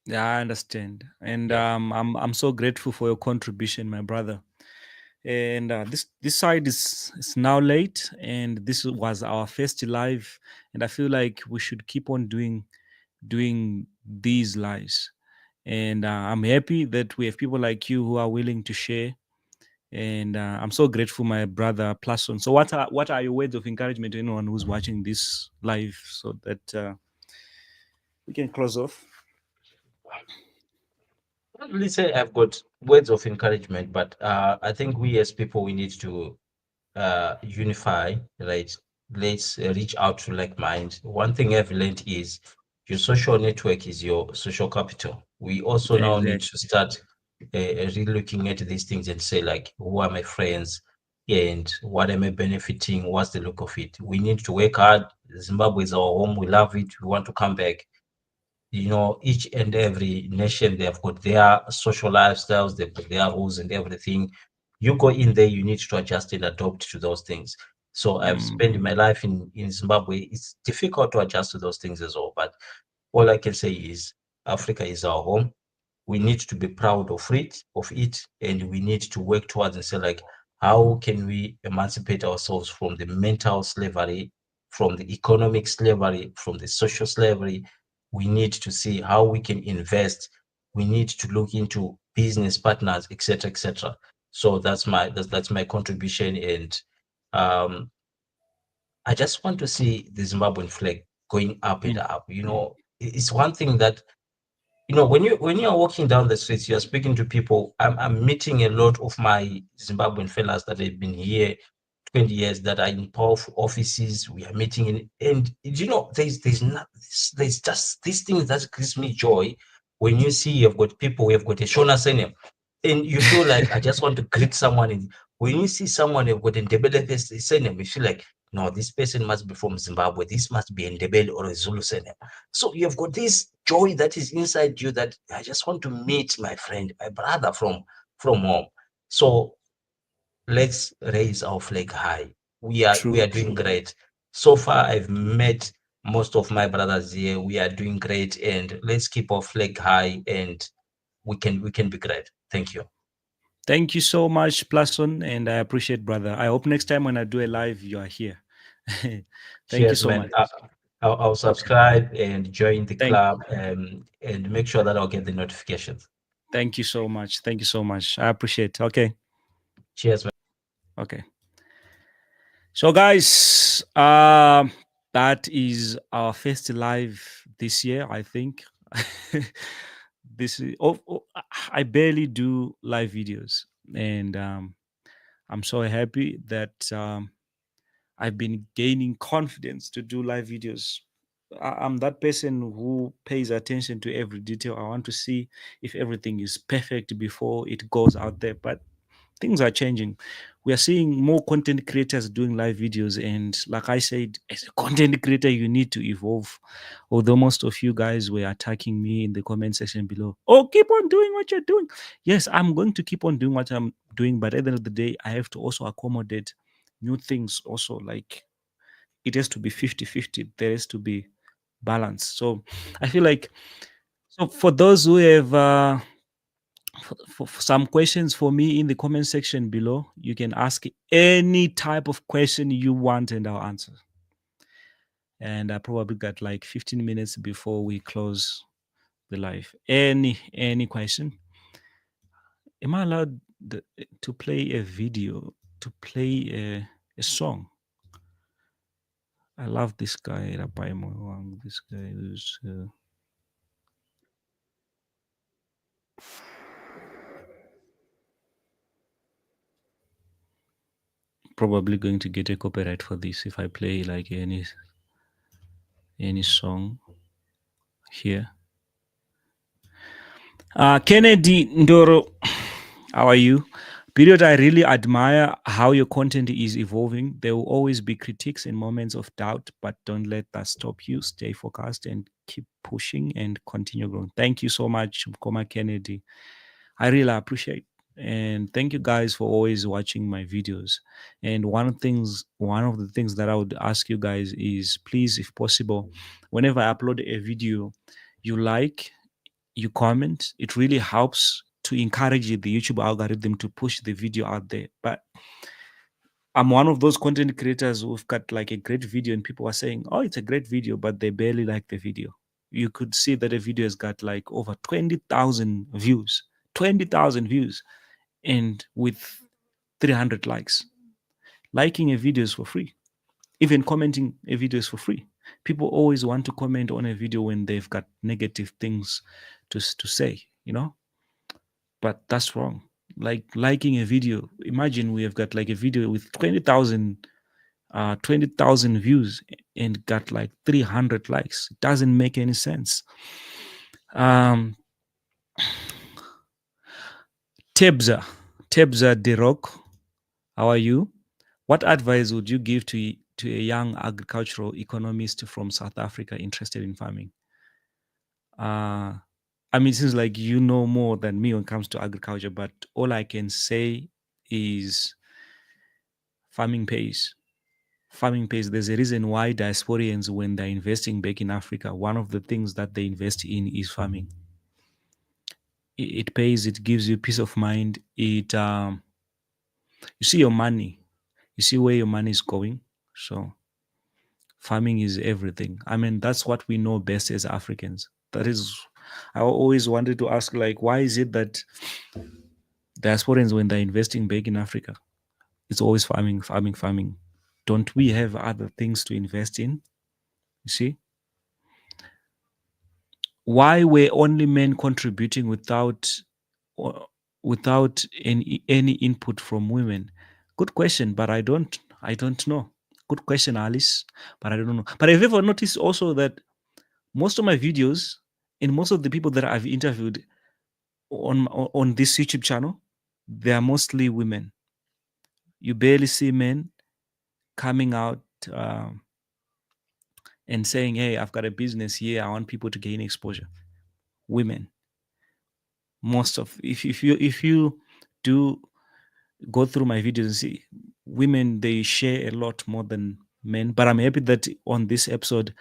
Yeah, I understand. And I'm so grateful for your contribution, my brother. And this side is now late, and this was our first live, and I feel like we should keep on doing these lives. And I'm happy that we have people like you who are willing to share. And I'm so grateful, my brother Plason. So what are your words of encouragement to anyone who's watching this live, so that we can close off? I don't really say I've got words of encouragement, but I think we as people, we need to unify, right? Let's reach out to like minds. One thing I've learned is your social network is your social capital. We also now need to start really looking at these things and say like, who are my friends and what am I benefiting? What's the look of it? We need to work hard. Zimbabwe is our home. We love it. We want to come back. You know, each and every nation, they've got their social lifestyles, they've got their rules and everything. You go in there, you need to adjust and adopt to those things. So I've spent my life in Zimbabwe. It's difficult to adjust to those things as well. But all I can say is Africa is our home. We need to be proud of it, and we need to work towards and say like, how can we emancipate ourselves from the mental slavery, from the economic slavery, from the social slavery? We need to see how we can invest. We need to look into business partners, etc., etc. So that's my contribution, and I just want to see the Zimbabwean flag going up and up. You know, it's one thing that, you know, when you're walking down the streets, you're speaking to people. I'm meeting a lot of my Zimbabwean fellas that have been here 20 years, that are in powerful offices. We are meeting and you know, there's just these things that gives me joy when you see you've got people who have got a Shona surname and you feel like I just want to greet someone. And when you see someone who've got a Ndebele surname, you feel like, no, this person must be from Zimbabwe. This must be a Ndebele or a Zulu surname. So you've got this joy that is inside you that I just want to meet my friend, my brother from home. So let's raise our flag high. We are doing great. So far, I've met most of my brothers here. We are doing great, and let's keep our flag high, and we can be great. Thank you. Thank you so much, Plason, and I appreciate, brother. I hope next time when I do a live, you are here. Thank you so man. much. I'll subscribe and join the Thank club, and make sure that I'll get the notifications. Thank you so much. Thank you so much. I appreciate. Okay. Cheers, man. Okay. So, guys, that is our first live this year, I think. This is, I barely do live videos, and I'm so happy that I've been gaining confidence to do live videos. I'm that person who pays attention to every detail. I want to see if everything is perfect before it goes out there. But things are changing. We are seeing more content creators doing live videos. And like I said, as a content creator, you need to evolve. Although most of you guys were attacking me in the comment section below. Oh, keep on doing what you're doing. Yes, I'm going to keep on doing what I'm doing. But at the end of the day, I have to also accommodate new things also. Like it has to be 50-50. There has to be balance. So I feel like, so for those who have for some questions for me in the comment section below, you can ask any type of question you want and I'll answer. And I probably got like 15 minutes before we close the live. Any question? Am I allowed to play a video, to play a song? I love this guy, Rapai Moang, this guy who's probably going to get a copyright for this if I play like any song here. Kennedy Ndoro, how are you? Period, I really admire how your content is evolving. There will always be critiques and moments of doubt, but don't let that stop you. Stay focused and keep pushing and continue growing. Thank you so much, Mkoma Kennedy. I really appreciate. And thank you guys for always watching my videos. And one of the things that I would ask you guys is, please, if possible, whenever I upload a video, you like, you comment. It really helps to encourage the YouTube algorithm to push the video out there. But I'm one of those content creators who've got like a great video and people are saying, oh, it's a great video, but they barely like the video. You could see that a video has got like over 20,000 views, 20,000 views, and with 300 likes. Liking a video is for free. Even commenting a video is for free. People always want to comment on a video when they've got negative things to say, you know? But that's wrong. Like liking a video, imagine we have got like a video with 20,000 views and got like 300 likes. It doesn't make any sense. Tebza De Rock, how are you? What advice would you give to a young agricultural economist from South Africa interested in farming? I mean, it seems like you know more than me when it comes to agriculture, but all I can say is farming pays. Farming pays. There's a reason why diasporians, when they're investing back in Africa, one of the things that they invest in is farming. It pays. It gives you peace of mind. You see your money. You see where your money is going. So farming is everything. I mean, that's what we know best as Africans. That is, I always wanted to ask, like, why is it that diasporians, when they're investing back in Africa, it's always farming, farming, farming? Don't we have other things to invest in? You see? Why were only men contributing without any input from women? Good question, but I don't know. Good question, Alice, but I don't know. But I've ever noticed also that most of my videos and most of the people that I've interviewed on this YouTube channel, they are mostly women. You barely see men coming out and saying, hey, I've got a business here, I want people to gain exposure. Women. Most of, if you do go through my videos and see, women, they share a lot more than men. But I'm happy that on this episode,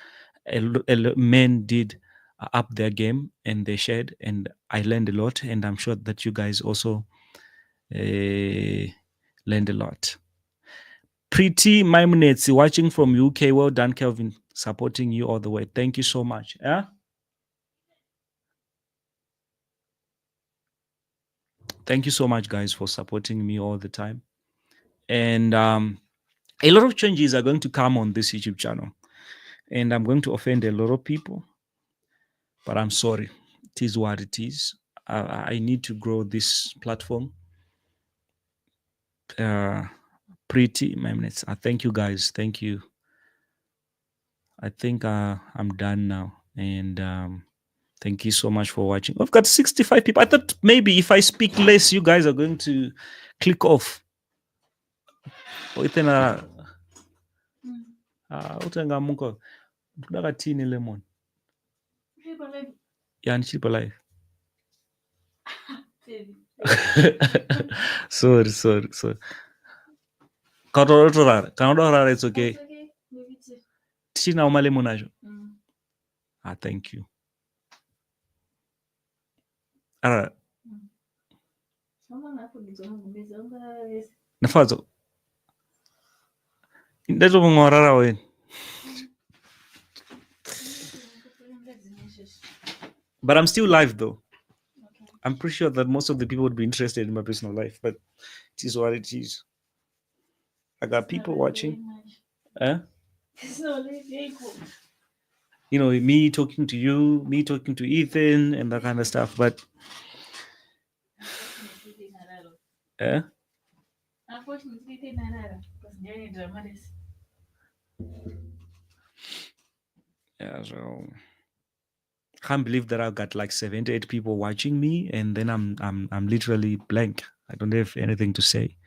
men did up their game and they shared, and I learned a lot, and I'm sure that you guys also learned a lot. Pretty Maimunetsi watching from UK. Well done, Kelvin, supporting you all the way. Thank you so much. Yeah. Thank you so much, guys, for supporting me all the time. And a lot of changes are going to come on this YouTube channel, and I'm going to offend a lot of people, but I'm sorry. It is what it is. I need to grow this platform. pretty minutes. I thank you guys. Thank you. I think I'm done now. And thank you so much for watching. I've got 65 people. I thought maybe if I speak less, you guys are going to click off. Utenga munko. Tini lemon. Yeah, and cheap alive. Sorry. Kanodorara, it's okay. Tina umalemon ajo. Thank you. Alright. Nafazo. Ndezo mngorara wen. But I'm still live though. I'm pretty sure that most of the people would be interested in my personal life, but it is what it is. I got people watching. You know, me talking to you, me talking to Ethan, and that kind of stuff. But yeah, so can't believe that I've got like 78 people watching me, and then I'm literally blank. I don't have anything to say.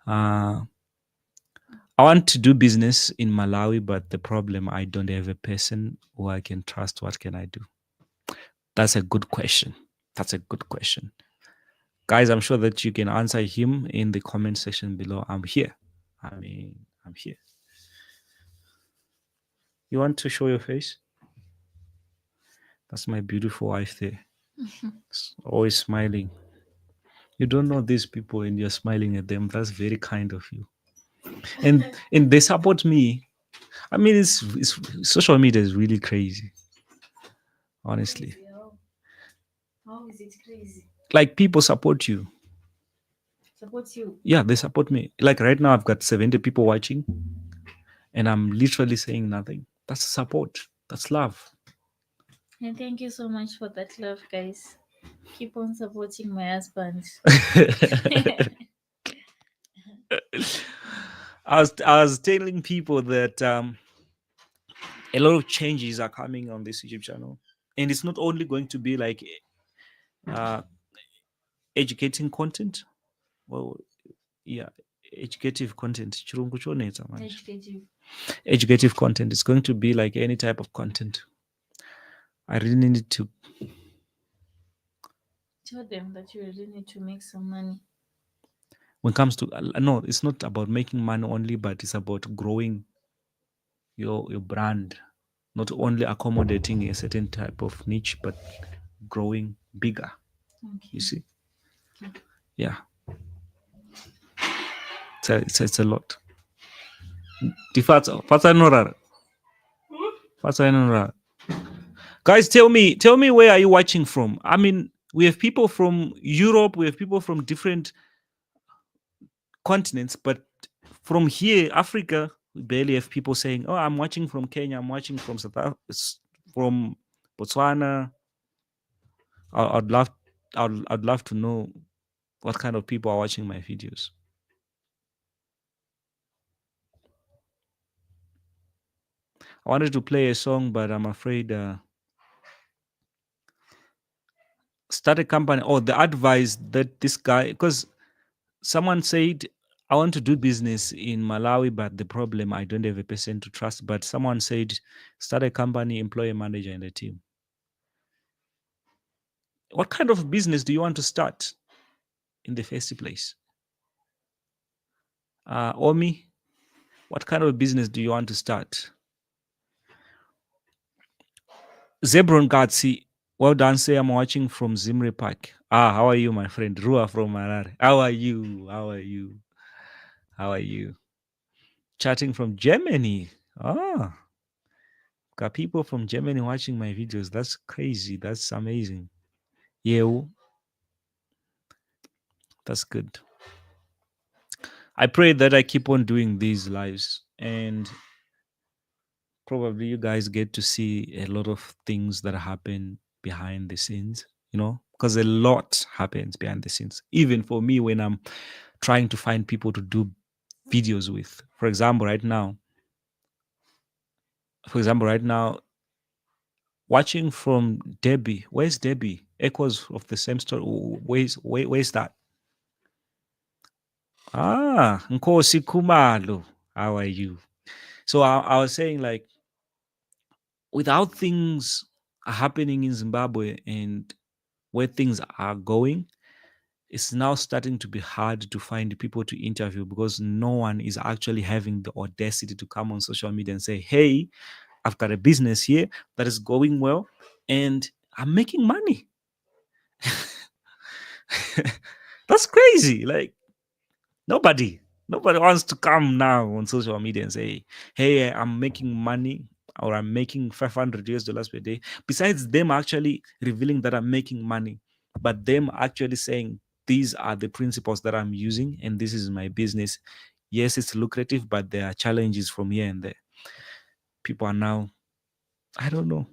I want to do business in Malawi, but the problem, I don't have a person who I can trust. What can I do? That's a good question. Guys, I'm sure that you can answer him in the comment section below. I'm here. I'm here. You want to show your face? That's my beautiful wife there. Always smiling. You don't know these people and you're smiling at them. That's very kind of you. And they support me. I mean, it's social media is really crazy. Honestly. How is it crazy? Like people support you. Support you? Yeah, they support me. Like right now, I've got 70 people watching and I'm literally saying nothing. That's support. That's love. And thank you so much for that love, guys. Keep on supporting my husband. I was telling people that a lot of changes are coming on this YouTube channel, and it's not only going to be like educating content. Well, yeah, educative content. Educative content. It's going to be like any type of content. I really need to tell them that you really need to make some money. When it comes to no, it's not about making money only, but it's about growing your brand, not only accommodating a certain type of niche, but growing bigger. Okay. You see? Okay. Yeah. It's a lot. Guys, tell me where are you watching from? I mean, we have people from Europe, we have people from different continents, but from here, Africa, we barely have people saying, "Oh, I'm watching from Kenya. I'm watching from from Botswana." I'd love to know what kind of people are watching my videos. I wanted to play a song, but I'm afraid start a company. Or the advice that this guy, because someone said, I want to do business in Malawi, but the problem, I don't have a person to trust. But someone said, start a company, employ a manager and a team. What kind of business do you want to start in the first place? Omi, what kind of business do you want to start? Zebron Gatsi, well done. Say I'm watching from Zimri Park. How are you, my friend? Rua from Marare. How are you? Chatting from Germany. Got people from Germany watching my videos. That's crazy. That's amazing. Yeah, that's good. I pray that I keep on doing these lives and probably you guys get to see a lot of things that happen behind the scenes, you know, because a lot happens behind the scenes. Even for me, when I'm trying to find people to do videos with, for example, right now, watching from Debbie. Where's Debbie? Echoes of the same story. Where's that? Nkosi Kumalo. How are you? So I was saying, like, without things happening in Zimbabwe and where things are going, it's now starting to be hard to find people to interview because no one is actually having the audacity to come on social media and say, hey, I've got a business here that is going well and I'm making money. That's crazy. Like, nobody wants to come now on social media and say, hey, I'm making money or I'm making $500 per day. Besides them actually revealing that I'm making money, but them actually saying, these are the principles that I'm using and this is my business. Yes, it's lucrative, but there are challenges from here and there. People are now, I don't know.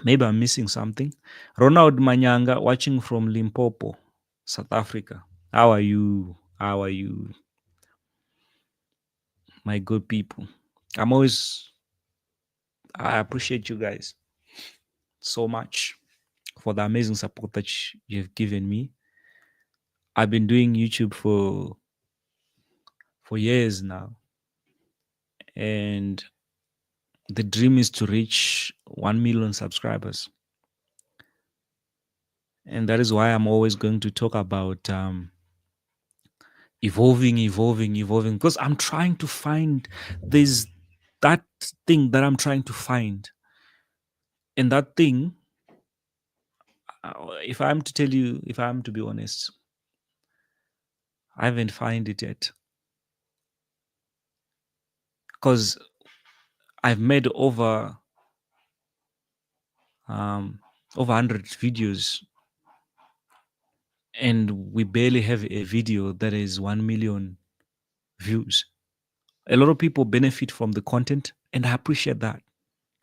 Maybe I'm missing something. Ronald Manyanga, watching from Limpopo, South Africa. How are you? How are you, my good people? I appreciate you guys so much for the amazing support that you've given me. I've been doing YouTube for years now. And the dream is to reach 1 million subscribers. And that is why I'm always going to talk about evolving, because I'm trying to find that thing that I'm trying to find. And that thing, if I'm to be honest, I haven't found it yet. Because I've made over 100 videos and we barely have a video that is 1 million views. A lot of people benefit from the content and I appreciate that.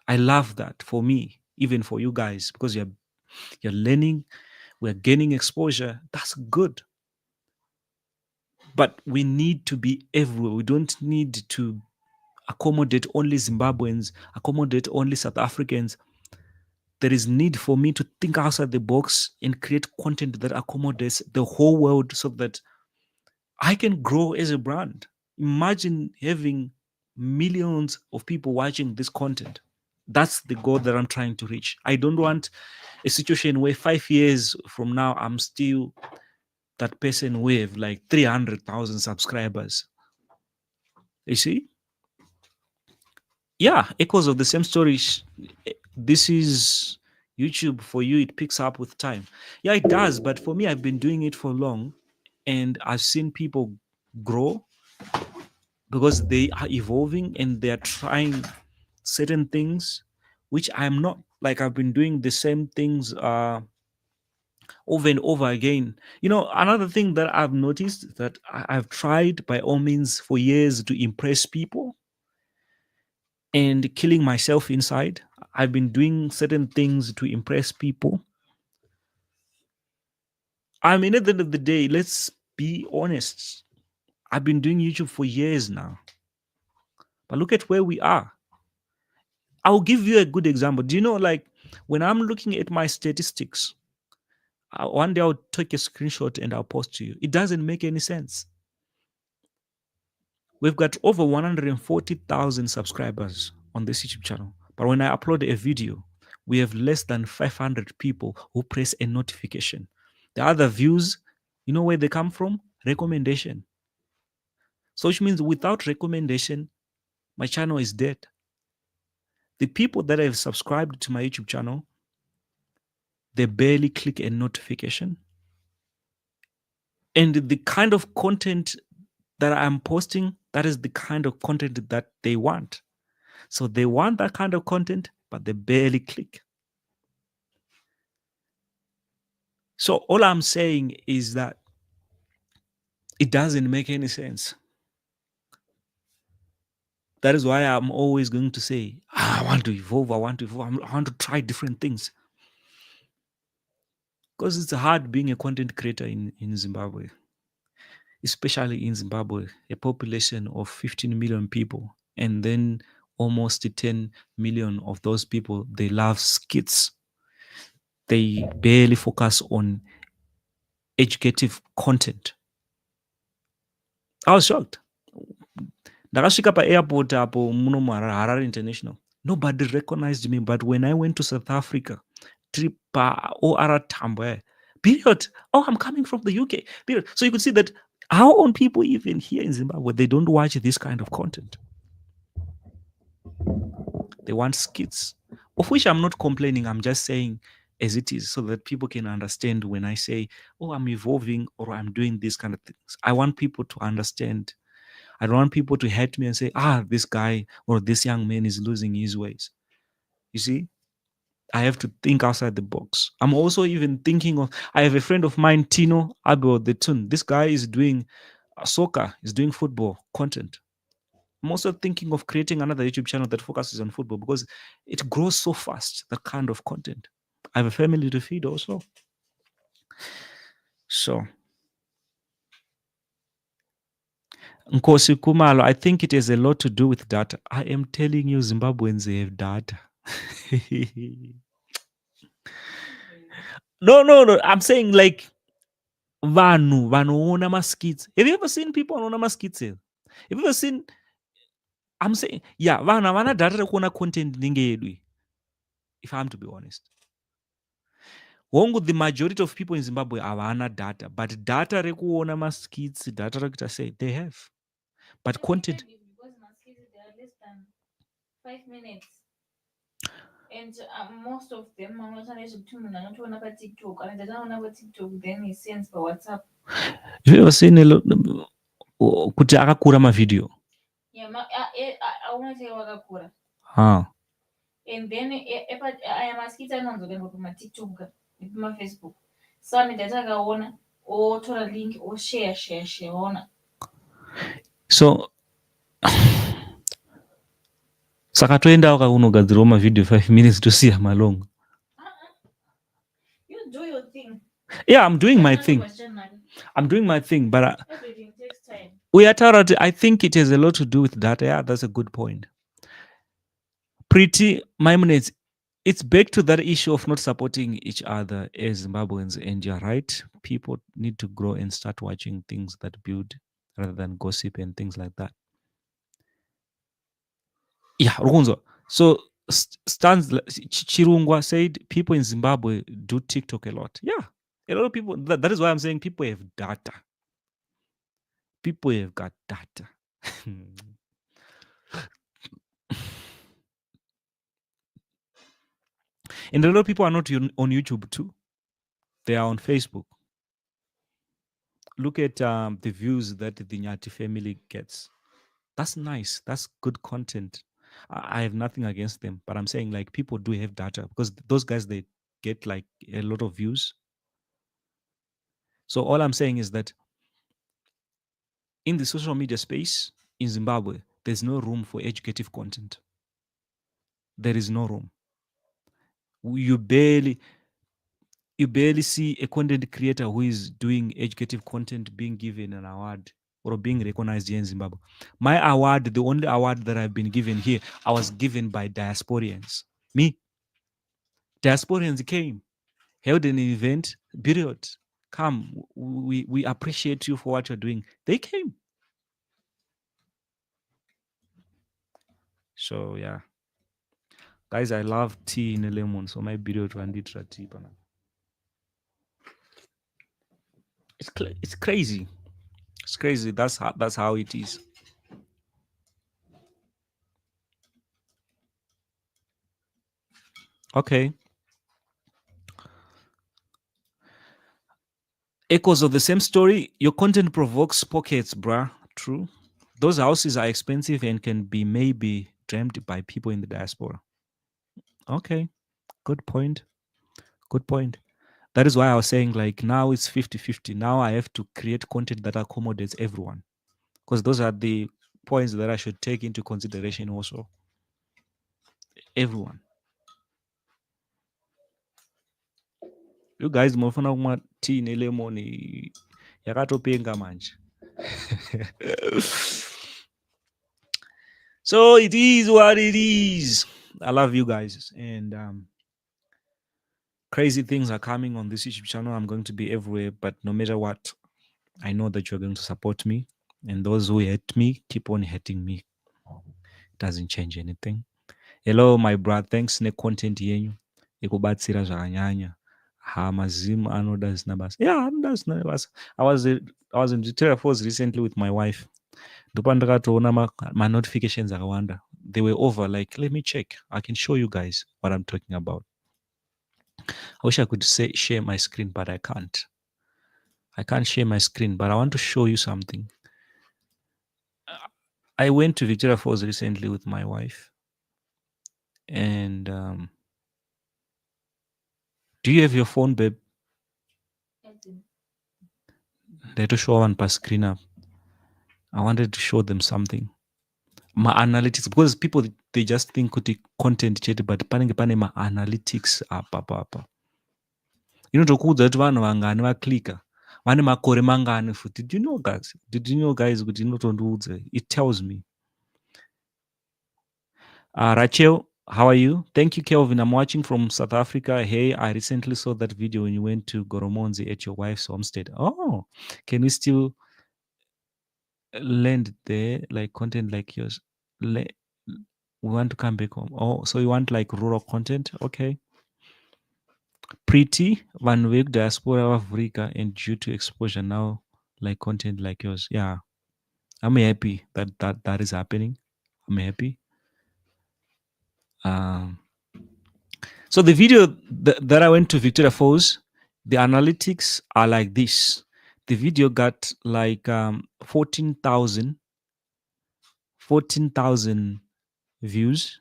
I love that for me, even for you guys, because you're learning, we're gaining exposure. That's good. But we need to be everywhere. We don't need to accommodate only Zimbabweans, accommodate only South Africans. There is need for me to think outside the box and create content that accommodates the whole world so that I can grow as a brand. Imagine having millions of people watching this content. That's the goal that I'm trying to reach. I don't want a situation where 5 years from now, I'm still that person with like 300,000 subscribers. You see? Yeah, echoes of the same story. This is YouTube for you. It picks up with time. Yeah, it does. But for me, I've been doing it for long and I've seen people grow because they are evolving and they're trying certain things, which I'm not. Like, I've been doing the same things over and over again. You know, another thing that I've noticed that I've tried by all means for years to impress people and killing myself inside. I've been doing certain things to impress people. I mean, at the end of the day, let's be honest. I've been doing YouTube for years now. But look at where we are. I'll give you a good example. Do you know, like, when I'm looking at my statistics, one day I'll take a screenshot and I'll post to you. It doesn't make any sense. We've got over 140,000 subscribers on this YouTube channel. But when I upload a video, we have less than 500 people who press a notification. The other views, you know where they come from? Recommendation. So which means without recommendation, my channel is dead. The people that have subscribed to my YouTube channel, they barely click a notification. And the kind of content that I'm posting, that is the kind of content that they want. So they want that kind of content, but they barely click. So all I'm saying is that it doesn't make any sense. That is why I'm always going to say, I want to evolve, I want to try different things. Because it's hard being a content creator in Zimbabwe, especially in Zimbabwe, a population of 15 million people, and then almost 10 million of those people, they love skits. They barely focus on educative content. I was shocked. Ndakasvika pa-airport apo muno Harare International. Nobody recognized me, but when I went to South Africa, trip OR Tambo, period. Oh, I'm coming from the UK, period. So you could see that our own people, even here in Zimbabwe, they don't watch this kind of content. They want skits, of which I'm not complaining. I'm just saying as it is so that people can understand when I say, oh, I'm evolving or I'm doing these kind of things. I want people to understand. I don't want people to hate me and say, this guy or this young man is losing his ways. You see, I have to think outside the box. I'm also even thinking of, I have a friend of mine, Tino Abo the Tun. This guy is doing soccer, is doing football content. I'm also thinking of creating another YouTube channel that focuses on football because it grows so fast, that kind of content. I have a family to feed also. So, Nkosi Kumalo, I think it has a lot to do with data. I am telling you, Zimbabweans, they have data. No. I'm saying like, vanoona maskits. Have you ever seen people vanoona maskits here? Have you ever seen? I'm saying, yeah, vanhu havana data rekuona content inenge yedu. If I'm to be honest. Hongu, the majority of people in Zimbabwe havana data, but data rekuona maskits, data rekuita sei, they have. But content. Because maskits, they are less than 5 minutes. And most of them, anotoona paTikTok, and ataona paTikTok, then he sends by WhatsApp. Have you ever seen kuti akakura mavideo? Yeah, I want to say wakakura. And then aya maskits anonzogenda pamaTikTok nepamafacebook. So data akaona otora link oshare ona. So saka toendawo kaunogadzirawo mavideo 5 minutes tosiya malongo. You do your thing. Yeah, I'm doing my thing. I'm doing my thing, but everything takes time. I think it has a lot to do with data. Yeah, that's a good point. Pretty Maimonets, it's back to that issue of not supporting each other as Zimbabweans, and you're right. People need to grow and start watching things that build rather than gossip and things like that. Yeah, Rukunzo. So Stans Chirungwa said people in Zimbabwe do TikTok a lot. Yeah, a lot of people. That is why I'm saying people have data. People have got data. And a lot of people are not on YouTube too. They are on Facebook. Look at the views that the Nyati family gets. That's nice. That's good content. I have nothing against them, but I'm saying like people do have data because those guys, they get like a lot of views. So all I'm saying is that in the social media space in Zimbabwe, there's no room for educative content. There is no room. You barely see a content creator who is doing educative content being given an award or being recognized here in Zimbabwe. My award, the only award that I've been given here, I was given by Diasporians. Me. Diasporians came, held an event, period. Come, we appreciate you for what you're doing. They came. So, yeah. Guys, I love tea in a lemon, so my video to anditra tea. It's crazy. It's crazy. That's how it is. Okay. Echoes of the same story. Your content provokes pockets, bruh. True. Those houses are expensive and can be maybe dreamed by people in the diaspora. Okay. Good point. Good point. That is why I was saying like now it's 50-50. Now I have to create content that accommodates everyone. Because those are the points that I should take into consideration also. Everyone. You guys mofuna kumwa tea nelemon yakatopenga manje. So it is what it is. I love you guys, and crazy things are coming on this YouTube channel. I'm going to be everywhere, but no matter what, I know that you're going to support me, and those who hate me keep on hating me. It doesn't change anything. Hello my brother, thanks ne content yenyu ikubatsira zvakanyanya. Mazimu anoda zina basa. Yeah, anoda zina basa. I was in Victoria Falls recently with my wife. Ndopa ndakatoona ma notifications akawanda. They were over, like, let me check. I can show you guys what I'm talking about. I wish I could share my screen, but I can't. I can't share my screen, but I want to show you something. I went to Victoria Falls recently with my wife. And do you have your phone, babe? They to show one per screen up. I wanted to show them something. My analytics, because people they just think kuti content chete, but panenge pane ma analytics apa. Inotokuudza kuti vanhu vangani vaklika vane makore mangani futi. Did you know guys kuti inotondiudza? It tells me. Rachel, how are you? Thank you, Kelvin. I'm watching from South Africa. Hey, I recently saw that video when you went to Goromonzi at your wife's homestead. Oh, can we still land there, like content like yours? We want to come back home. Oh, so you want like rural content? Okay. Pretty Van Wyk Diaspora of Africa, and due to exposure now, like content like yours. Yeah, I'm happy that is happening. I'm happy. So the video that I went to Victoria Falls, the analytics are like this. The video got like 14,000 views,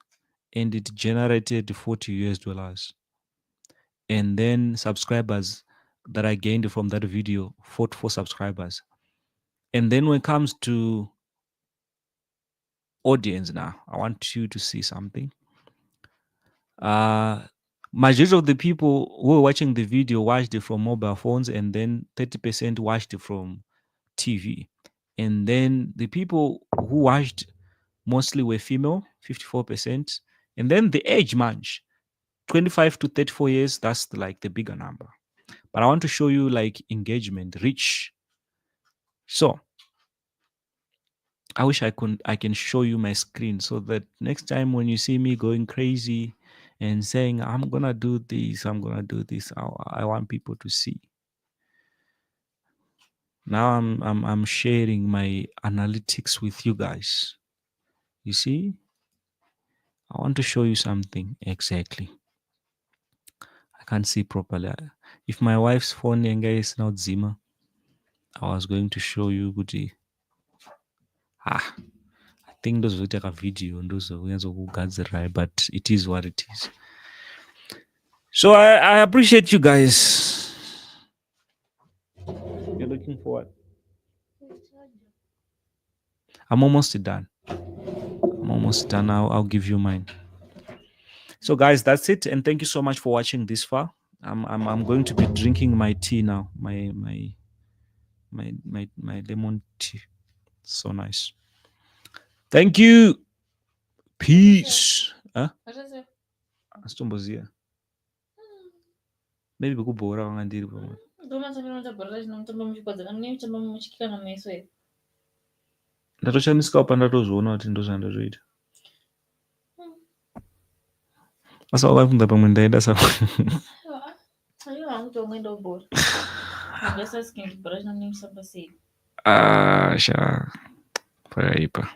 and it generated $40. And then subscribers that I gained from that video, 44 subscribers. And then when it comes to audience now, I want you to see something. Majority of the people who were watching the video watched it from mobile phones, and then 30% watched it from TV. And then the people who watched mostly were female, 54%. And then the age range, 25 to 34 years, that's like the bigger number. But I want to show you like engagement, reach. So I wish I can show you my screen so that next time when you see me going crazy and saying I'm gonna do this, I want people to see. Now I'm sharing my analytics with you guys. You see, I want to show you something exactly. I can't see properly. If my wife's phone is not Zima, I was going to show you Guti. I think those will take a video and those who got the right, but it is what it is. So I appreciate you guys. You're looking for what? I'm almost done. I'll give you mine. So guys, that's it, and thank you so much for watching this far. I'm going to be drinking my tea now. My lemon tea. So nice. Thank you. Peace. Huh? Maybe kubora wangandiri pamwe. Ndatoshandisika pa ndatozviona kuti ndo zvandazvoita. Asa wakafunda pamwe ndaenda sa. Sha. Paraipa.